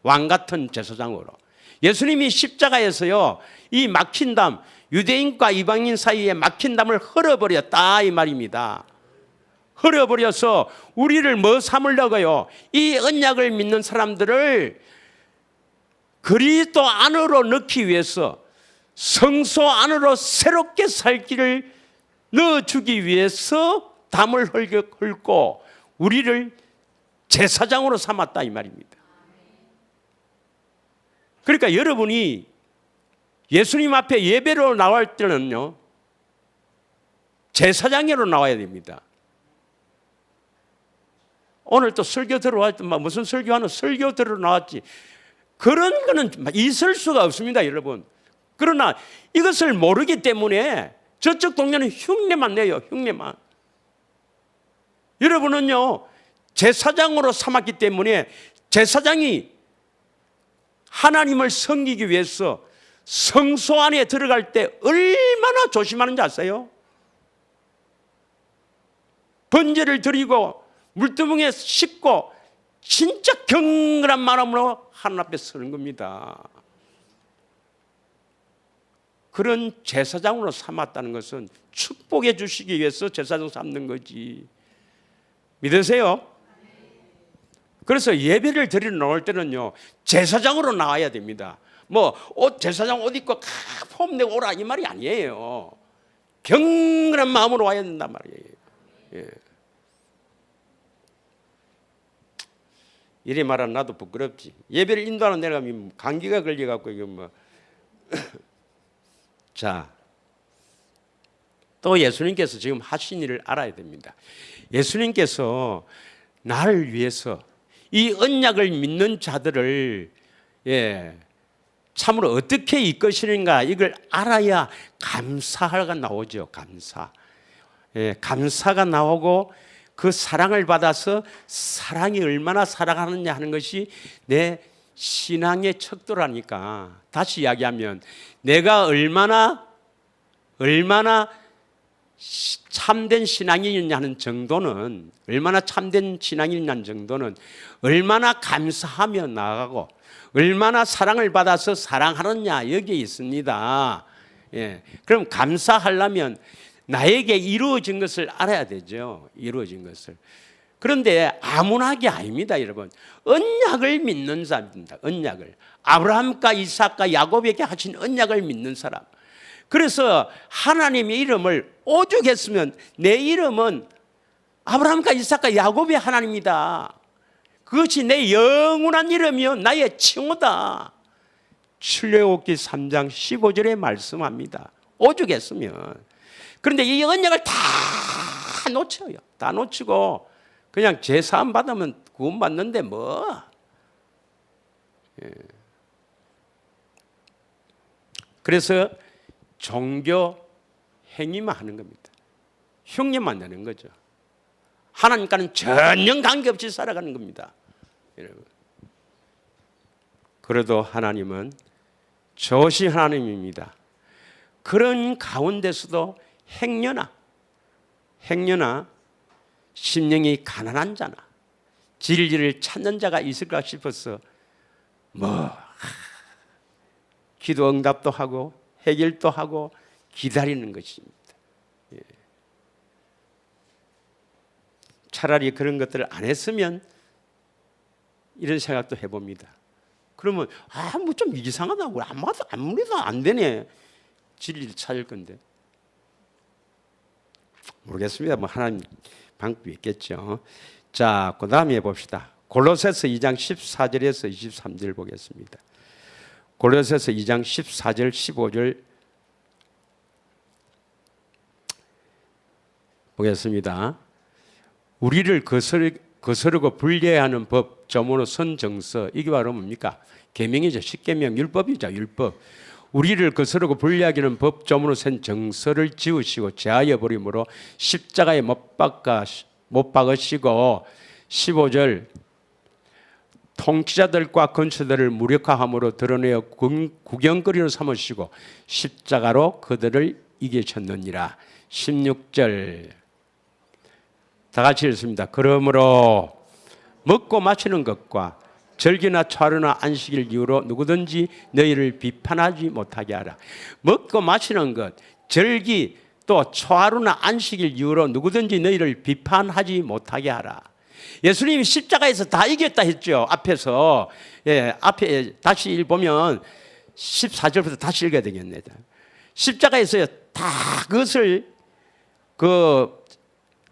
왕같은 제사장으로. 예수님이 십자가에서요 이 막힌 담 유대인과 이방인 사이에 막힌 담을 흘려버렸다 이 말입니다. 흘려버려서 우리를 뭐 삼으려고요? 이 언약을 믿는 사람들을 그리스도 안으로 넣기 위해서 성소 안으로 새롭게 살 길을 넣어주기 위해서 담을 헐고 우리를 제사장으로 삼았다 이 말입니다. 그러니까 여러분이 예수님 앞에 예배로 나올 때는요 제사장으로 나와야 됩니다. 오늘 또 설교 들어왔더만 무슨 설교하는 설교 들어 나왔지. 그런 거는 있을 수가 없습니다, 여러분. 그러나 이것을 모르기 때문에 저쪽 동네는 흉내만 내요, 흉내만. 여러분은요, 제사장으로 삼았기 때문에 제사장이 하나님을 섬기기 위해서 성소 안에 들어갈 때 얼마나 조심하는지 아세요? 번제를 드리고 물두멍에 씻고 진짜 경건한 마음으로 하나님 앞에 서는 겁니다. 그런 제사장으로 삼았다는 것은 축복해 주시기 위해서 제사장 삼는 거지. 믿으세요? 그래서 예배를 드리러 나올 때는요, 제사장으로 나와야 됩니다. 뭐 제사장 옷 입고 폼 내고 오라 이 말이 아니에요. 경건한 마음으로 와야 된단 말이에요. 예. 이래 말하면 나도 부끄럽지. 예배를 인도하는 내가 감기가 걸려갖고 이거 뭐. 자, 또 예수님께서 지금 하신 일을 알아야 됩니다. 예수님께서 나를 위해서 이 언약을 믿는 자들을 참으로 어떻게 이끄시는가 이걸 알아야 감사가 나오죠. 감사. 감사가 나오고 그 사랑을 받아서 사랑이 얼마나 사랑하느냐 하는 것이 내 신앙의 척도라니까. 다시 이야기하면 내가 얼마나 참된 신앙이냐는 정도는, 얼마나 참된 신앙이냐는 정도는 얼마나 감사하며 나아가고 얼마나 사랑을 받아서 사랑하느냐 여기에 있습니다. 그럼 감사하려면 나에게 이루어진 것을 알아야 되죠. 이루어진 것을. 그런데 아무나 게 아닙니다, 여러분. 언약을 믿는 사람입니다. 언약을. 아브라함과 이삭과 야곱에게 하신 언약을 믿는 사람. 그래서 하나님의 이름을 오죽했으면 내 이름은 아브라함과 이삭과 야곱의 하나님이다. 그것이 내 영원한 이름이요 나의 칭호다. 출애굽기 3장 15절에 말씀합니다. 오죽했으면. 그런데 이 언약을 다 놓쳐요. 다 놓치고 그냥 제사함 받으면 구원받는데 뭐. 그래서 종교 행위만 하는 겁니다. 흉내만 내는 거죠. 하나님과는 전혀 관계없이 살아가는 겁니다. 여러분. 그래도 하나님은 좋으신 하나님입니다. 그런 가운데서도 행여나 심령이 가난한 자나 진리를 찾는 자가 있을까 싶어서 기도 응답도 하고 해결도 하고 기다리는 것입니다. 차라리 그런 것들을 안 했으면 이런 생각도 해봅니다. 그러면 뭐 좀 이상하다고 아무래도 안 되네. 진리를 찾을 건데. 모르겠습니다. 뭐 하나님 방법이 있겠죠. 자, 그 다음에 봅시다. 골로새서 2장 14절에서 23절 보겠습니다. 골로새서 2장 14절 15절 보겠습니다. 우리를 거스르고 불리해하는 법, 저문호 선정서, 이게 바로 뭡니까? 계명이죠. 십계명, 율법이죠. 율법. 우리를 거스르고 불리하게 하는 법, 저문호 센 정서를 지우시고 제하여 버림으로 십자가에 못 박으시고 15절 통치자들과 권세들을 무력화함으로 드러내어 구경거리로 삼으시고 십자가로 그들을 이기셨느니라. 16절 다 같이 읽습니다. 그러므로 먹고 마시는 것과 절기나 차례나 안식일 이유로 누구든지 너희를 비판하지 못하게 하라. 먹고 마시는 것, 절기 또 초하루나 안식일 이유로 누구든지 너희를 비판하지 못하게 하라. 예수님이 십자가에서 다 이겼다 했죠. 앞에서. 앞에 다시 읽으면 14절부터 다시 읽어야 되겠네. 십자가에서 다 그것을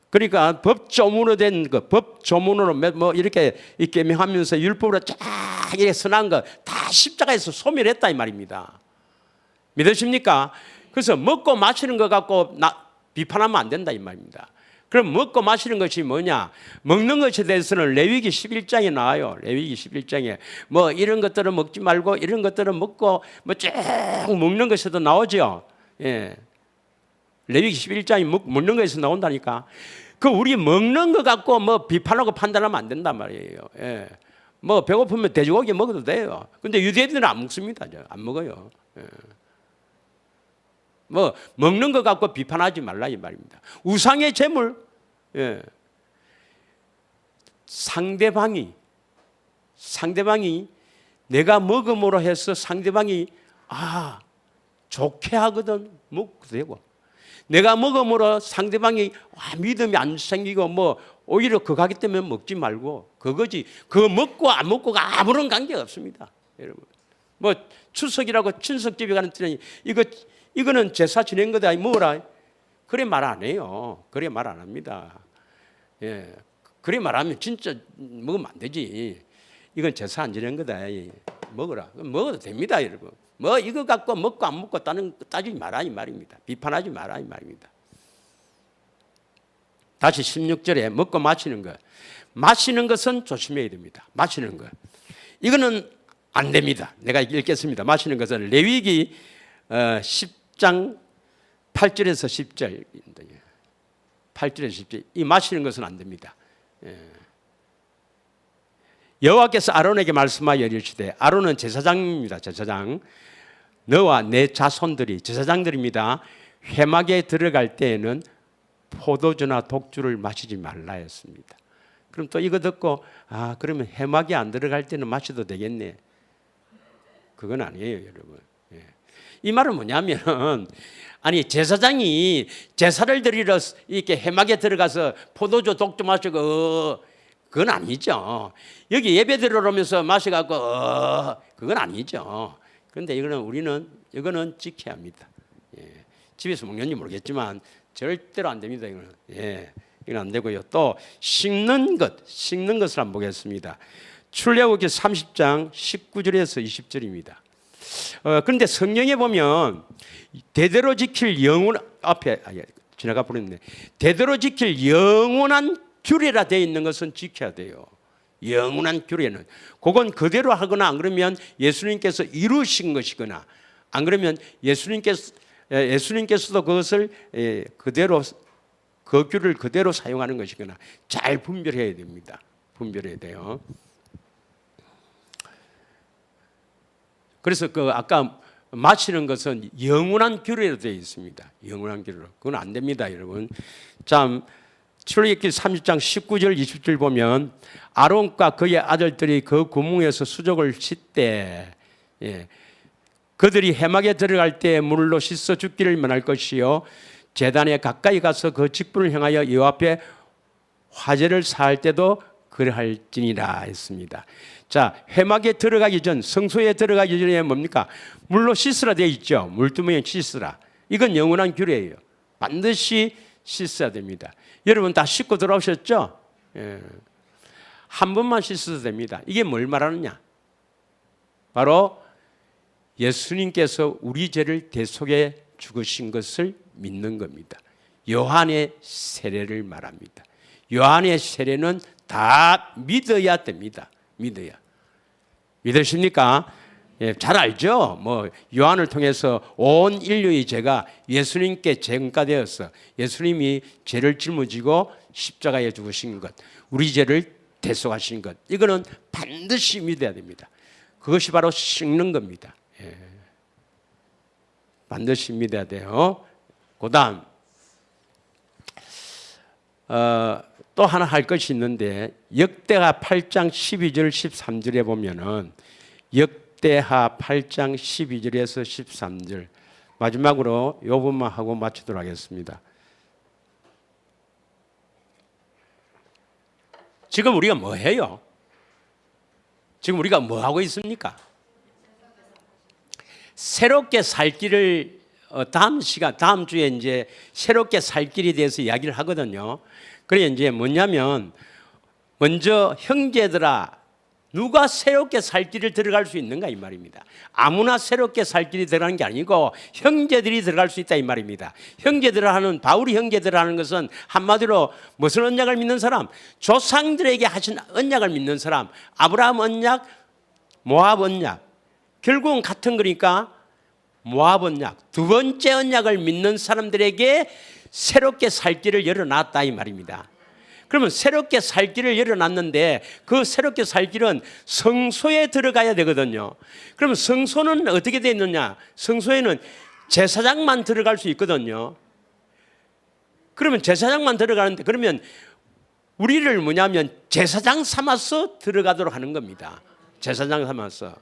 그러니까 법조문으로 된 거, 법조문으로 뭐 이렇게 명하면서 율법으로 쫙 이렇게 선한 거 다 십자가에서 소멸했다 이 말입니다. 믿으십니까? 그래서 먹고 마시는 거 갖고 비판하면 안 된다 이 말입니다. 그럼 먹고 마시는 것이 뭐냐? 먹는 것에 대해서는 레위기 11장에 나와요. 레위기 11장에 뭐 이런 것들은 먹지 말고 이런 것들은 먹고 뭐 쭉 먹는 것에도 나오죠. 예. 레위기 11장이 먹는 것에서 나온다니까. 그 우리 먹는 거 갖고 뭐 비판하고 판단하면 안 된단 말이에요. 예. 뭐 배고프면 돼지고기 먹어도 돼요. 근데 유대인들은 안 먹습니다. 안 먹어요. 예. 뭐 먹는 거 갖고 비판하지 말라 이 말입니다. 우상의 제물, 예. 상대방이 내가 먹음으로 해서 상대방이 좋게 하거든 먹어도 되고, 내가 먹음으로 상대방이 믿음이 안 생기고 뭐 오히려 그거 하기 때문에 먹지 말고 그거지. 그거 먹고 안 먹고가 아무런 관계가 없습니다, 여러분. 뭐 추석이라고 친석집에 가는 때는 이거는 제사 지낸 거다 먹어라. 그래 말 안 해요. 그래 말 안 합니다. 예, 그래 말하면 진짜 먹으면 안 되지. 이건 제사 안 지낸 거다. 먹어라. 먹어도 됩니다, 여러분. 뭐 이거 갖고 먹고 안 먹고 따지지 마라 이 말입니다. 비판하지 마라 이 말입니다. 다시 16절에 먹고 마시는 것. 마시는 것은 조심해야 됩니다. 마시는 것. 이거는 안 됩니다. 내가 읽겠습니다. 마시는 것은 레위기 10장 8절에서 10절. 8절에서 10절. 이 마시는 것은 안 됩니다. 여호와께서 아론에게 말씀하여 이르시되, 아론은 제사장입니다. 제사장. 너와 내 자손들이 제사장들입니다. 회막에 들어갈 때에는 포도주나 독주를 마시지 말라 했습니다. 그럼 또 이거 듣고 그러면 회막에 안 들어갈 때는 마셔도 되겠네. 그건 아니에요, 여러분. 이 말은 뭐냐면, 아니 제사장이 제사를 드리러 이렇게 회막에 들어가서 포도주 독주 마시고 그건 아니죠. 여기 예배 드리러오면서 마셔갖고 그건 아니죠. 그런데 이거는 지켜야 합니다. 집에서 먹는지 모르겠지만 절대로 안 됩니다. 이건 안 되고요. 또 씻는 것을 한번 보겠습니다. 출애굽기 30장 19절에서 20절입니다. 그런데 성경에 보면 대대로 지킬 지나가 버렸네. 대대로 지킬 영원한 규례라 되어 있는 것은 지켜야 돼요. 영원한 규례는 그건 그대로 하거나 안 그러면 예수님께서 이루신 것이거나 안 그러면 예수님께서도 그것을 그대로 그 규를 그대로 사용하는 것이거나 잘 분별해야 됩니다. 분별해야 돼요. 그래서 아까 마시는 것은 영원한 규례로 되어 있습니다. 영원한 규례로. 그건 안 됩니다, 여러분. 참 출애굽기 30장 19절 20절 보면 아론과 그의 아들들이 그 구멍에서 수족을 씻되 그들이 회막에 들어갈 때 물로 씻어 죽기를 면할 것이요 제단에 가까이 가서 그 직분을 향하여 여호와 앞에 화제를 사할 때도 그러할지니라 했습니다. 자, 회막에 들어가기 전, 성소에 들어가기 전에 뭡니까? 물로 씻으라 되어 있죠. 물두멍에 씻으라. 이건 영원한 규례예요. 반드시 씻어야 됩니다. 여러분 다 씻고 들어오셨죠? 한 번만 씻어도 됩니다. 이게 뭘 말하느냐? 바로 예수님께서 우리 죄를 대속해 죽으신 것을 믿는 겁니다. 요한의 세례를 말합니다. 요한의 세례는 다 믿어야 됩니다. 믿으십니까? 잘 알죠? 뭐 요한을 통해서 온 인류의 죄가 예수님께 전가되어서 예수님이 죄를 짊어지고 십자가에 죽으신 것, 우리 죄를 대속하신 것, 이거는 반드시 믿어야 됩니다. 그것이 바로 씻는 겁니다. 반드시 믿어야 돼요. 그다음 또 하나 할 것이 있는데 역대하 8장 12절 13절에 보면은 역대하 8장 12절에서 13절 마지막으로 이 부분만 하고 마치도록 하겠습니다. 지금 우리가 뭐 해요? 지금 우리가 뭐 하고 있습니까? 새롭게 살 길을 다음 주에 이제 새롭게 살 길에 대해서 이야기를 하거든요. 그래 이제 뭐냐면 먼저 형제들아 누가 새롭게 살 길을 들어갈 수 있는가 이 말입니다. 아무나 새롭게 살 길이 들어가는 게 아니고 형제들이 들어갈 수 있다 이 말입니다. 형제들을 하는, 바울이 형제들을 하는 것은 한마디로 무슨 언약을 믿는 사람? 조상들에게 하신 언약을 믿는 사람. 아브라함 언약, 모압 언약. 결국은 같은 거니까 모압 언약, 두 번째 언약을 믿는 사람들에게 새롭게 살 길을 열어놨다 이 말입니다. 그러면 새롭게 살 길을 열어놨는데 그 새롭게 살 길은 성소에 들어가야 되거든요. 그러면 성소는 어떻게 되어 있느냐? 성소에는 제사장만 들어갈 수 있거든요. 그러면 제사장만 들어가는데, 그러면 우리를 뭐냐면 제사장 삼아서 들어가도록 하는 겁니다. 제사장 삼아서.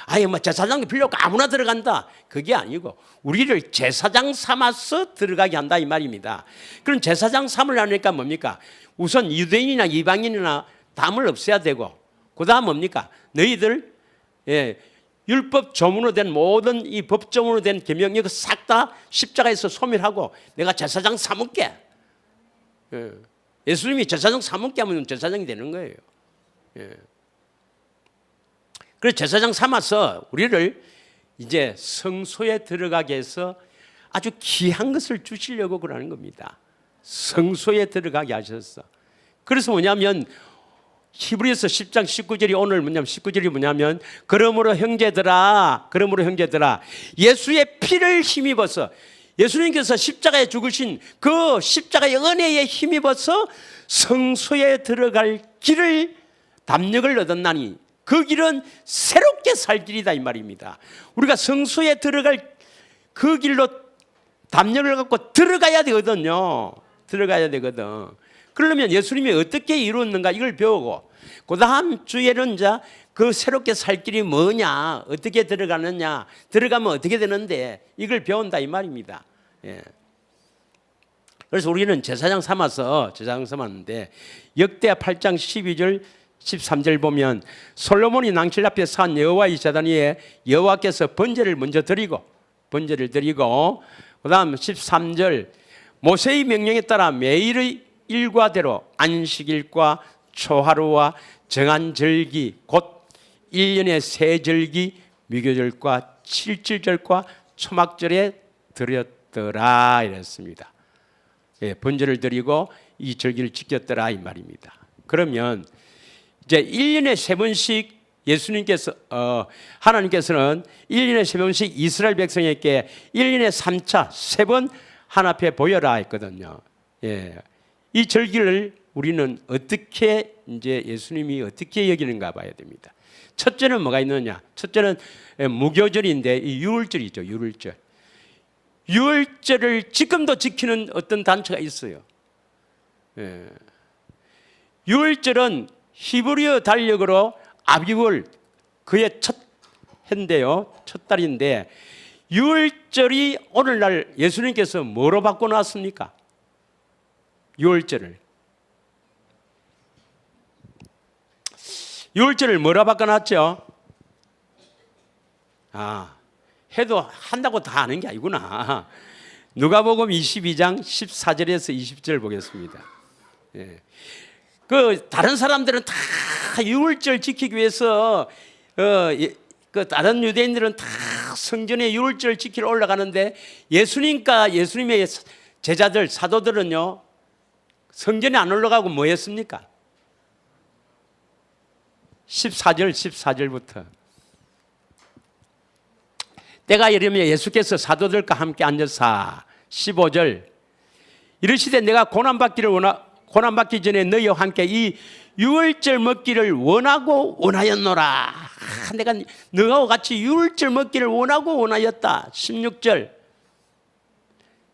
아예 뭐 제사장 필요 없고 아무나 들어간다, 그게 아니고 우리를 제사장 삼아서 들어가게 한다 이 말입니다. 그럼 제사장 삼으려니까 뭡니까? 우선 유대인이나 이방인이나 담을 없애야 되고, 그 다음 뭡니까? 너희들 율법 조문으로 된 모든 이 법조문으로 된 계명 이거 싹 다 십자가에서 소멸하고 내가 제사장 삼을게. 예수님이 제사장 삼을게 하면 제사장이 되는 거예요. 그래서 제사장 삼아서 우리를 이제 성소에 들어가게 해서 아주 귀한 것을 주시려고 그러는 겁니다. 성소에 들어가게 하셨어. 그래서 뭐냐면 히브리서 10장 19절이 오늘 뭐냐면 19절이 뭐냐면 그러므로 형제들아 예수의 피를 힘입어서, 예수님께서 십자가에 죽으신 그 십자가의 은혜에 힘입어서 성소에 들어갈 길을 담력을 얻었나니 그 길은 새롭게 살 길이다 이 말입니다. 우리가 성소에 들어갈 그 길로 담력을 갖고 들어가야 되거든요. 들어가야 되거든. 그러려면 예수님이 어떻게 이루었는가 이걸 배우고, 그 다음 주에는 이제 그 새롭게 살 길이 뭐냐, 어떻게 들어가느냐, 들어가면 어떻게 되는데 이걸 배운다 이 말입니다. 그래서 우리는 제사장 삼았는데 역대하 8장 12절 13절 보면 솔로몬이 낭실 앞에 산 여호와의 제단 위에 여호와께서 번제를 먼저 드리고 그 다음 13절 모세의 명령에 따라 매일의 일과대로 안식일과 초하루와 정한 절기 곧 1년의 세 절기 무교절과 칠칠절과 초막절에 드렸더라 이랬습니다. 번제를 드리고 이 절기를 지켰더라 이 말입니다. 그러면 이제 1년에 세 번씩 예수님께서 하나님께서는 1년에 세 번씩 이스라엘 백성에게 1년에 3차 3번 하나 앞에 보여라 했거든요. 이 절기를 우리는 어떻게 이제 예수님이 어떻게 여기는가 봐야 됩니다. 첫째는 뭐가 있느냐? 첫째는 무교절인데 이 유월절이죠. 유월절을 지금도 지키는 어떤 단체가 있어요. 유월절은 히브리어 달력으로 아비월 그의 첫 해인데요, 첫 달인데 유월절이 오늘날 예수님께서 뭐로 바꿔놨습니까? 유월절을 뭐로 바꿔놨죠? 해도 한다고 다 아는 게 아니구나. 누가복음 22장 14절에서 20절 보겠습니다. 그 다른 사람들은 다 유월절 지키기 위해서 그 다른 유대인들은 다 성전에 유월절 지키러 올라가는데 예수님의 제자들 사도들은요 성전에 안 올라가고 뭐 했습니까? 14절부터 때가 이르면 예수께서 사도들과 함께 앉으사 15절 이르시되 내가 고난받기 전에 너희와 함께 이 유월절 먹기를 원하였노라. 내가 너하고 같이 유월절 먹기를 원하였다. 16절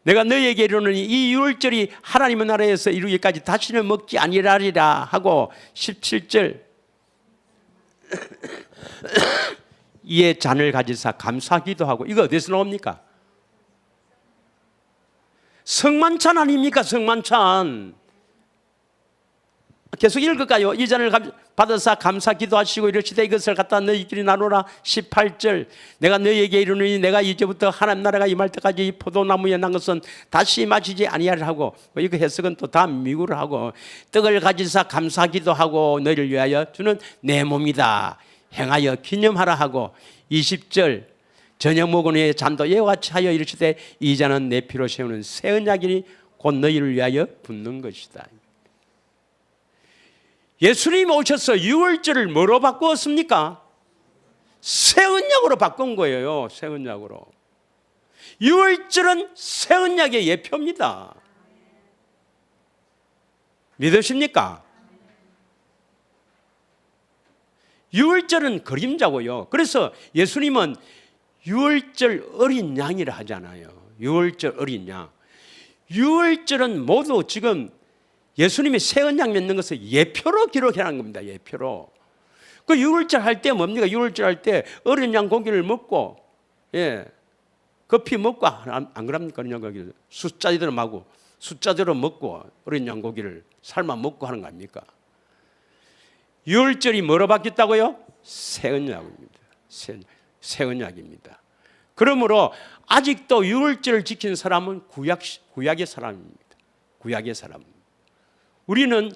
내가 너희에게 이르노니 이 유월절이 하나님의 나라에서 이루기까지 다시는 먹지 아니하리라 하고 17절 이에 잔을 가지사 감사하기도 하고. 이거 어디서 나옵니까? 성만찬 아닙니까? 성만찬. 계속 읽을까요? 이전을 받아서 감사 기도하시고 이르시되 이것을 갖다 너희끼리 나누라. 18절 내가 너희에게 이르노니 내가 이제부터 하나님 나라가 임할 때까지 이 포도나무에 난 것은 다시 마시지 아니하리라 하고, 이거 해석은 또 다 미구를 하고, 떡을 가지사 감사 기도하고 너희를 위하여 주는 내 몸이다 행하여 기념하라 하고, 20절 저녁 먹은 후에 잔도 이와 같이 하여 이르시되 이 잔은 내 피로 세우는 새 언약이니 곧 너희를 위하여 붓는 것이다. 예수님이 오셔서 유월절을 뭐로 바꾸었습니까? 새 언약으로 바꾼 거예요. 새 언약으로. 유월절은 새 언약의 예표입니다. 믿으십니까? 유월절은 그림자고요. 그래서 예수님은 유월절 어린 양이라 하잖아요. 유월절 어린 양. 유월절은 모두 지금 예수님이 새 언약 맺는 것을 예표로 기록해놓은 겁니다. 예표로. 그 유월절 할 때 뭡니까? 유월절 할 때 어린 양 고기를 먹고, 급히 먹고, 안 그럽니까? 어린 양 고기를 숫자대로 먹고 어린 양 고기를 삶아 먹고 하는 거 아닙니까? 유월절이 뭐로 바뀌었다고요? 새 언약입니다. 새 언약입니다. 그러므로 아직도 유월절을 지키는 사람은 구약의 사람입니다. 구약의 사람. 우리는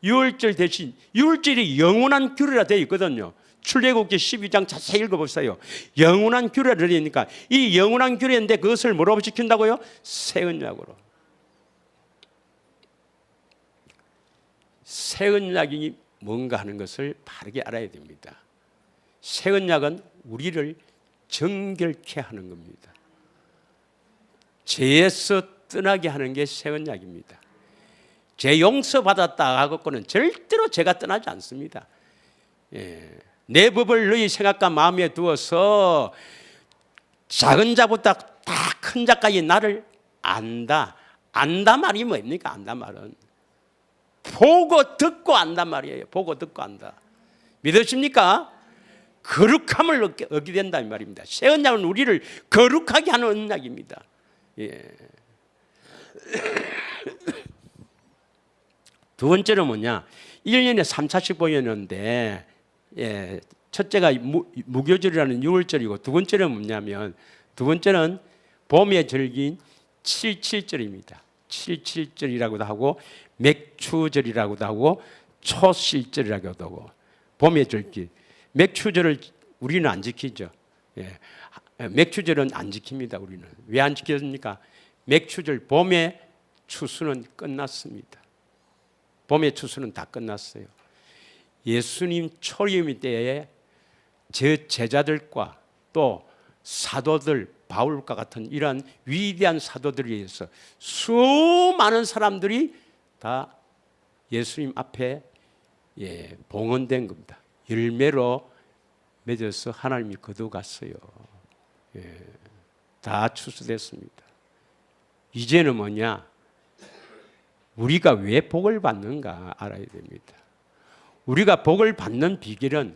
유월절 대신, 유월절이 영원한 규례라 되어 있거든요. 출애굽기 12장 자세히 읽어보세요. 영원한 규례라 되어 있으니까 이 영원한 규례인데 그것을 뭐로 지킨다고요? 새 언약으로. 새 언약이 뭔가 하는 것을 바르게 알아야 됩니다. 새 언약은 우리를 정결케 하는 겁니다. 죄에서 떠나게 하는 게 새 언약입니다. 죄 용서받았다 하고는 절대로 죄가 떠나지 않습니다. 내 법을 너희 생각과 마음에 두어서 작은 자부터 다 큰 자까지 나를 안다. 안다 말이 뭡니까? 안다 말은 보고 듣고 안다 말이에요. 보고 듣고 안다. 믿으십니까? 거룩함을 얻게 된다는 말입니다. 새 언약은 우리를 거룩하게 하는 언약입니다. 두 번째는 뭐냐? 1년에 3차씩 보였는데, 첫째가 무교절이라는 유월절이고, 두 번째는 뭐냐면, 두 번째는 봄의 절기인 77절입니다. 77절이라고도 하고, 맥추절이라고도 하고, 초실절이라고도 하고, 봄의 절기. 맥추절을 우리는 안 지키죠. 맥추절은 안 지킵니다. 우리는 왜 안 지켰습니까? 맥추절 봄의 추수는 끝났습니다. 봄의 추수는 다 끝났어요. 예수님 초림 때에 제 제자들과 또 사도들 바울과 같은 이러한 위대한 사도들에 의해서 수많은 사람들이 다 예수님 앞에 봉헌된 겁니다. 열매로 맺어서 하나님이 거두갔어요. 다 추수됐습니다. 이제는 뭐냐? 우리가 왜 복을 받는가 알아야 됩니다. 우리가 복을 받는 비결은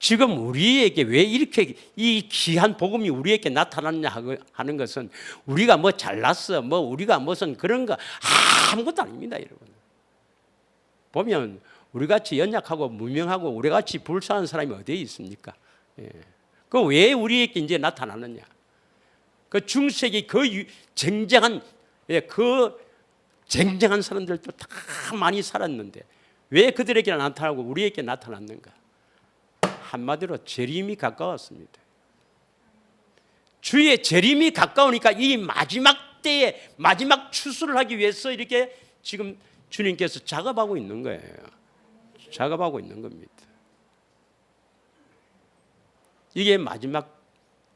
지금 우리에게 왜 이렇게 이 귀한 복음이 우리에게 나타났냐 하는 것은 우리가 뭐 잘났어, 뭐 우리가 무슨 그런 거 아무것도 아닙니다, 여러분. 보면 우리같이 연약하고 무명하고 우리같이 불쌍한 사람이 어디에 있습니까? 그 왜 우리에게 이제 나타나느냐? 그 중세기 그 쟁쟁한 쟁쟁한 사람들도 다 많이 살았는데 왜 그들에게 나타나고 우리에게 나타났는가? 한마디로 재림이 가까웠습니다. 주의 재림이 가까우니까 이 마지막 때에 마지막 추수를 하기 위해서 이렇게 지금 주님께서 작업하고 있는 거예요. 작업하고 있는 겁니다. 이게 마지막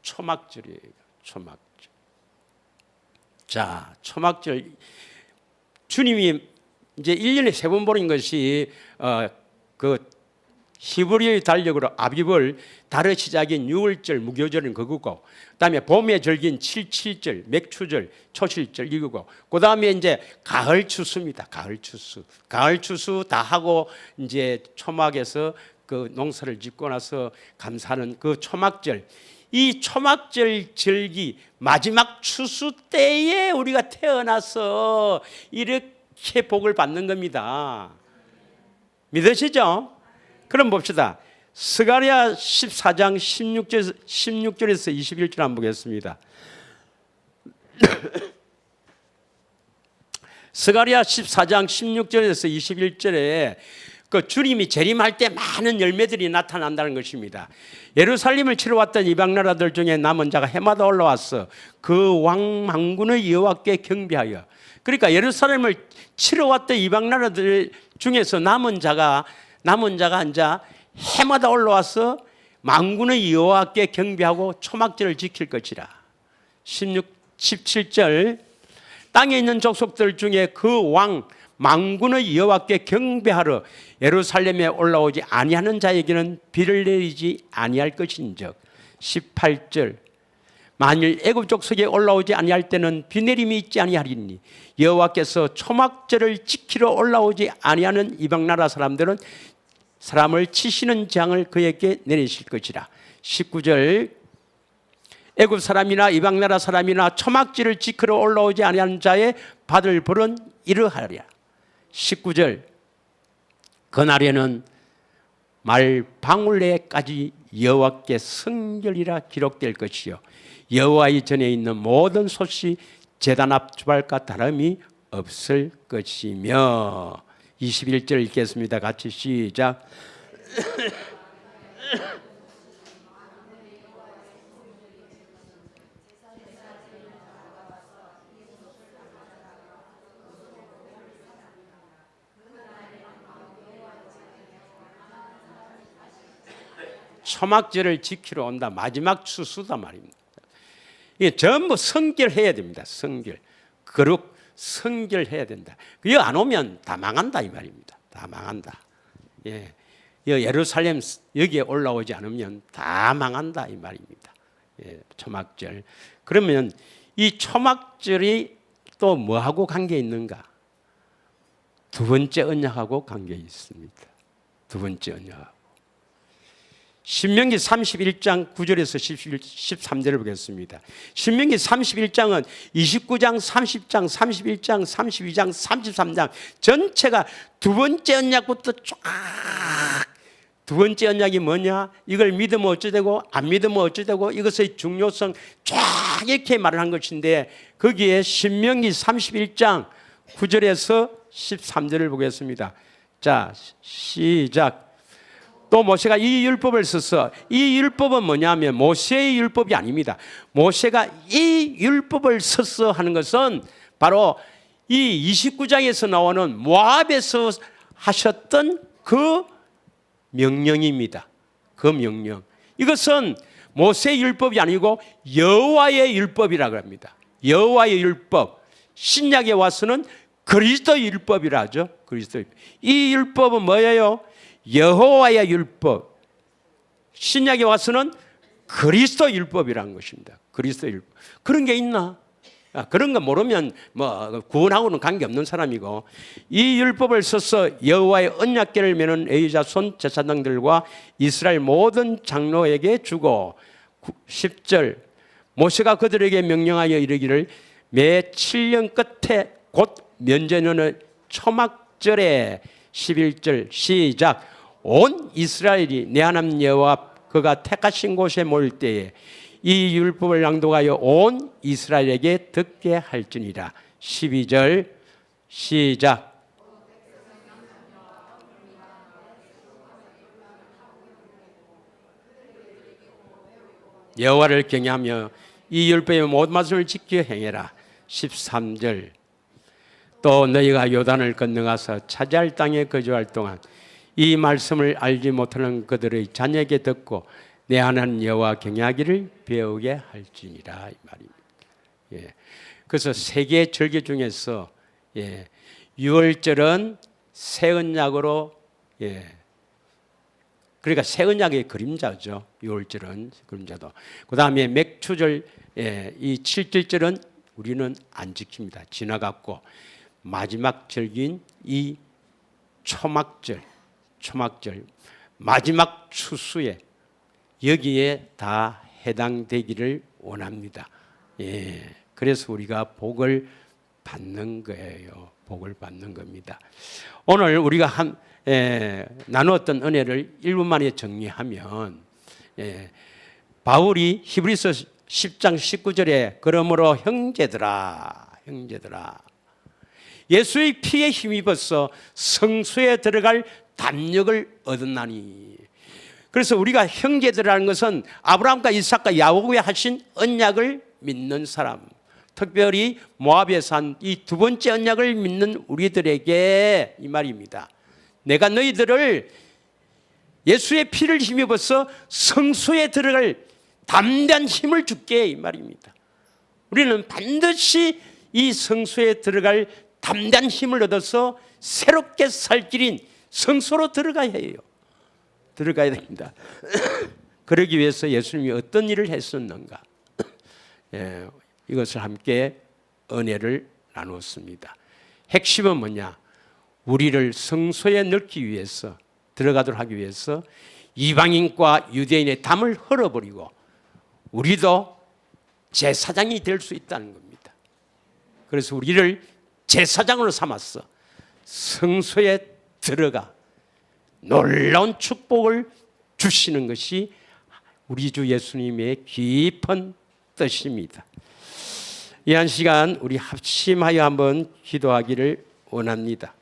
초막절이에요. 초막절. 자, 초막절. 주님이 이제 1년에 3번 보는 것이 그 히브리의 달력으로 아비벌 달의 시작인 6월절 무교절은 그거고, 그다음에 봄의 절기인 77절 맥추절 초실절 이거고, 그다음에 이제 가을 추수입니다. 가을 추수 다 하고 이제 초막에서 그 농사를 짓고 나서 감사하는 그 초막절. 이 초막절 절기 마지막 추수 때에 우리가 태어나서 이렇게 복을 받는 겁니다. 믿으시죠? 그럼 봅시다. 스가랴 14장 16절에서 21절 한번 보겠습니다. 스가랴 14장 16절에서 21절에 그 주님이 재림할 때 많은 열매들이 나타난다는 것입니다. 예루살렘을 치러 왔던 이방 나라들 중에 남은 자가 해마다 올라왔어 그 왕 만군의 여호와께 경배하여. 그러니까 예루살렘을 치러 왔던 이방 나라들 중에서 남은 자가 이제 해마다 올라와서 만군의 여호와께 경배하고 초막절을 지킬 것이라. 17절 땅에 있는 족속들 중에 그 왕 만군의 여호와께 경배하러 예루살렘에 올라오지 아니하는 자에게는 비를 내리지 아니할 것인즉. 18절 만일 애굽 족속에 올라오지 아니할 때는 비 내림이 있지 아니하리니 여호와께서 초막절을 지키러 올라오지 아니하는 이방 나라 사람들은 사람을 치시는 재앙을 그에게 내리실 것이라. 19절 애굽 사람이나 이방 나라 사람이나 초막절을 지키러 올라오지 아니하는 자의 받을 벌은 이러하리라. 19절 그날에는 말 방울레까지 여호와께 성결이라 기록될 것이요 여호와의 전에 있는 모든 솥이 제단 앞 주발과 다름이 없을 것이며. 21절 읽겠습니다. 같이 시작. 초막절을 지키러 온다. 마지막 추수다 말입니다. 이게 전부 성결해야 됩니다. 성결. 거룩 성결해야 된다. 이거 안 오면 다 망한다 이 말입니다. 다 망한다. 예. 예루살렘 여기에 올라오지 않으면 다 망한다 이 말입니다. 예. 초막절. 그러면 이 초막절이 또 뭐하고 관계 있는가? 두 번째 언약하고 관계 있습니다. 두 번째 언약하고. 신명기 31장 9절에서 13절을 보겠습니다. 신명기 31장은 29장, 30장, 31장, 32장, 33장 전체가 두 번째 언약부터 쫙. 두 번째 언약이 뭐냐? 이걸 믿으면 어찌되고 안 믿으면 어찌되고 이것의 중요성 쫙 이렇게 말을 한 것인데 거기에 신명기 31장 9절에서 13절을 보겠습니다. 자, 시작. 또 모세가 이 율법을 써서 이 율법은 뭐냐면 모세의 율법이 아닙니다. 모세가 이 율법을 써서 하는 것은 바로 이 29장에서 나오는 모압에서 하셨던 그 명령입니다. 그 명령. 이것은 모세의 율법이 아니고 여호와의 율법이라고 합니다. 여호와의 율법. 신약에 와서는 그리스도의 율법이라 하죠. 그리스도 율법. 이 율법은 뭐예요? 여호와의 율법. 신약에 와서는 그리스도 율법이라는 것입니다. 그리스도 율법. 그런 게 있나? 그런 거 모르면 뭐 구원하고는 관계없는 사람이고, 이 율법을 써서 여호와의 언약궤를 메는 레위자손 제사장들과 이스라엘 모든 장로에게 주고. 10절 모세가 그들에게 명령하여 이르기를 매 7년 끝에 곧 면제년의 초막절에. 11절 시작. 온 이스라엘이 내 하나님 여호와 그가 택하신 곳에 모일 때에 이 율법을 낭독하여 온 이스라엘에게 듣게 할지니라. 12절 시작. 여호와를 경외하며 이 율법의 모든 말씀을 지켜 행해라. 13절 또 너희가 요단을 건너가서 차지할 땅에 거주할 동안 이 말씀을 알지 못하는 그들의 자녀에게 듣고 내 하나님 여호와 경외하기를 배우게 할지니라 이 말입니다. 예. 그래서 세 개의 절기 중에서 유월절은 새 언약으로 그러니까 새 언약의 그림자죠. 유월절은 그림자도. 그 다음에 맥추절 이 7절절은 우리는 안 지킵니다. 지나갔고 마지막 절기인 이 초막절 마지막 추수에 여기에 다 해당되기를 원합니다. 그래서 우리가 복을 받는 거예요. 복을 받는 겁니다. 오늘 우리가 나누었던 은혜를 1분 만에 정리하면 바울이 히브리서 10장 19절에 그러므로 형제들아 예수의 피에 힘입어서 성소에 들어갈 담력을 얻었나니. 그래서 우리가 형제들이라는 것은 아브라함과 이삭과 야곱이 하신 언약을 믿는 사람, 특별히 모압에 산 이 두 번째 언약을 믿는 우리들에게 이 말입니다. 내가 너희들을 예수의 피를 힘입어서 성소에 들어갈 담대한 힘을 줄게 이 말입니다. 우리는 반드시 이 성소에 들어갈 담대한 힘을 얻어서 새롭게 살 길인 성소로 들어가야 해요. 들어가야 됩니다. 그러기 위해서 예수님이 어떤 일을 했었는가? 이것을 함께 은혜를 나누었습니다. 핵심은 뭐냐? 우리를 성소에 넣기 위해서, 들어가도록 하기 위해서 이방인과 유대인의 담을 헐어버리고 우리도 제사장이 될 수 있다는 겁니다. 그래서 우리를 제사장으로 삼았어 성소에 들어가 놀라운 축복을 주시는 것이 우리 주 예수님의 깊은 뜻입니다. 이 한 시간 우리 합심하여 한번 기도하기를 원합니다.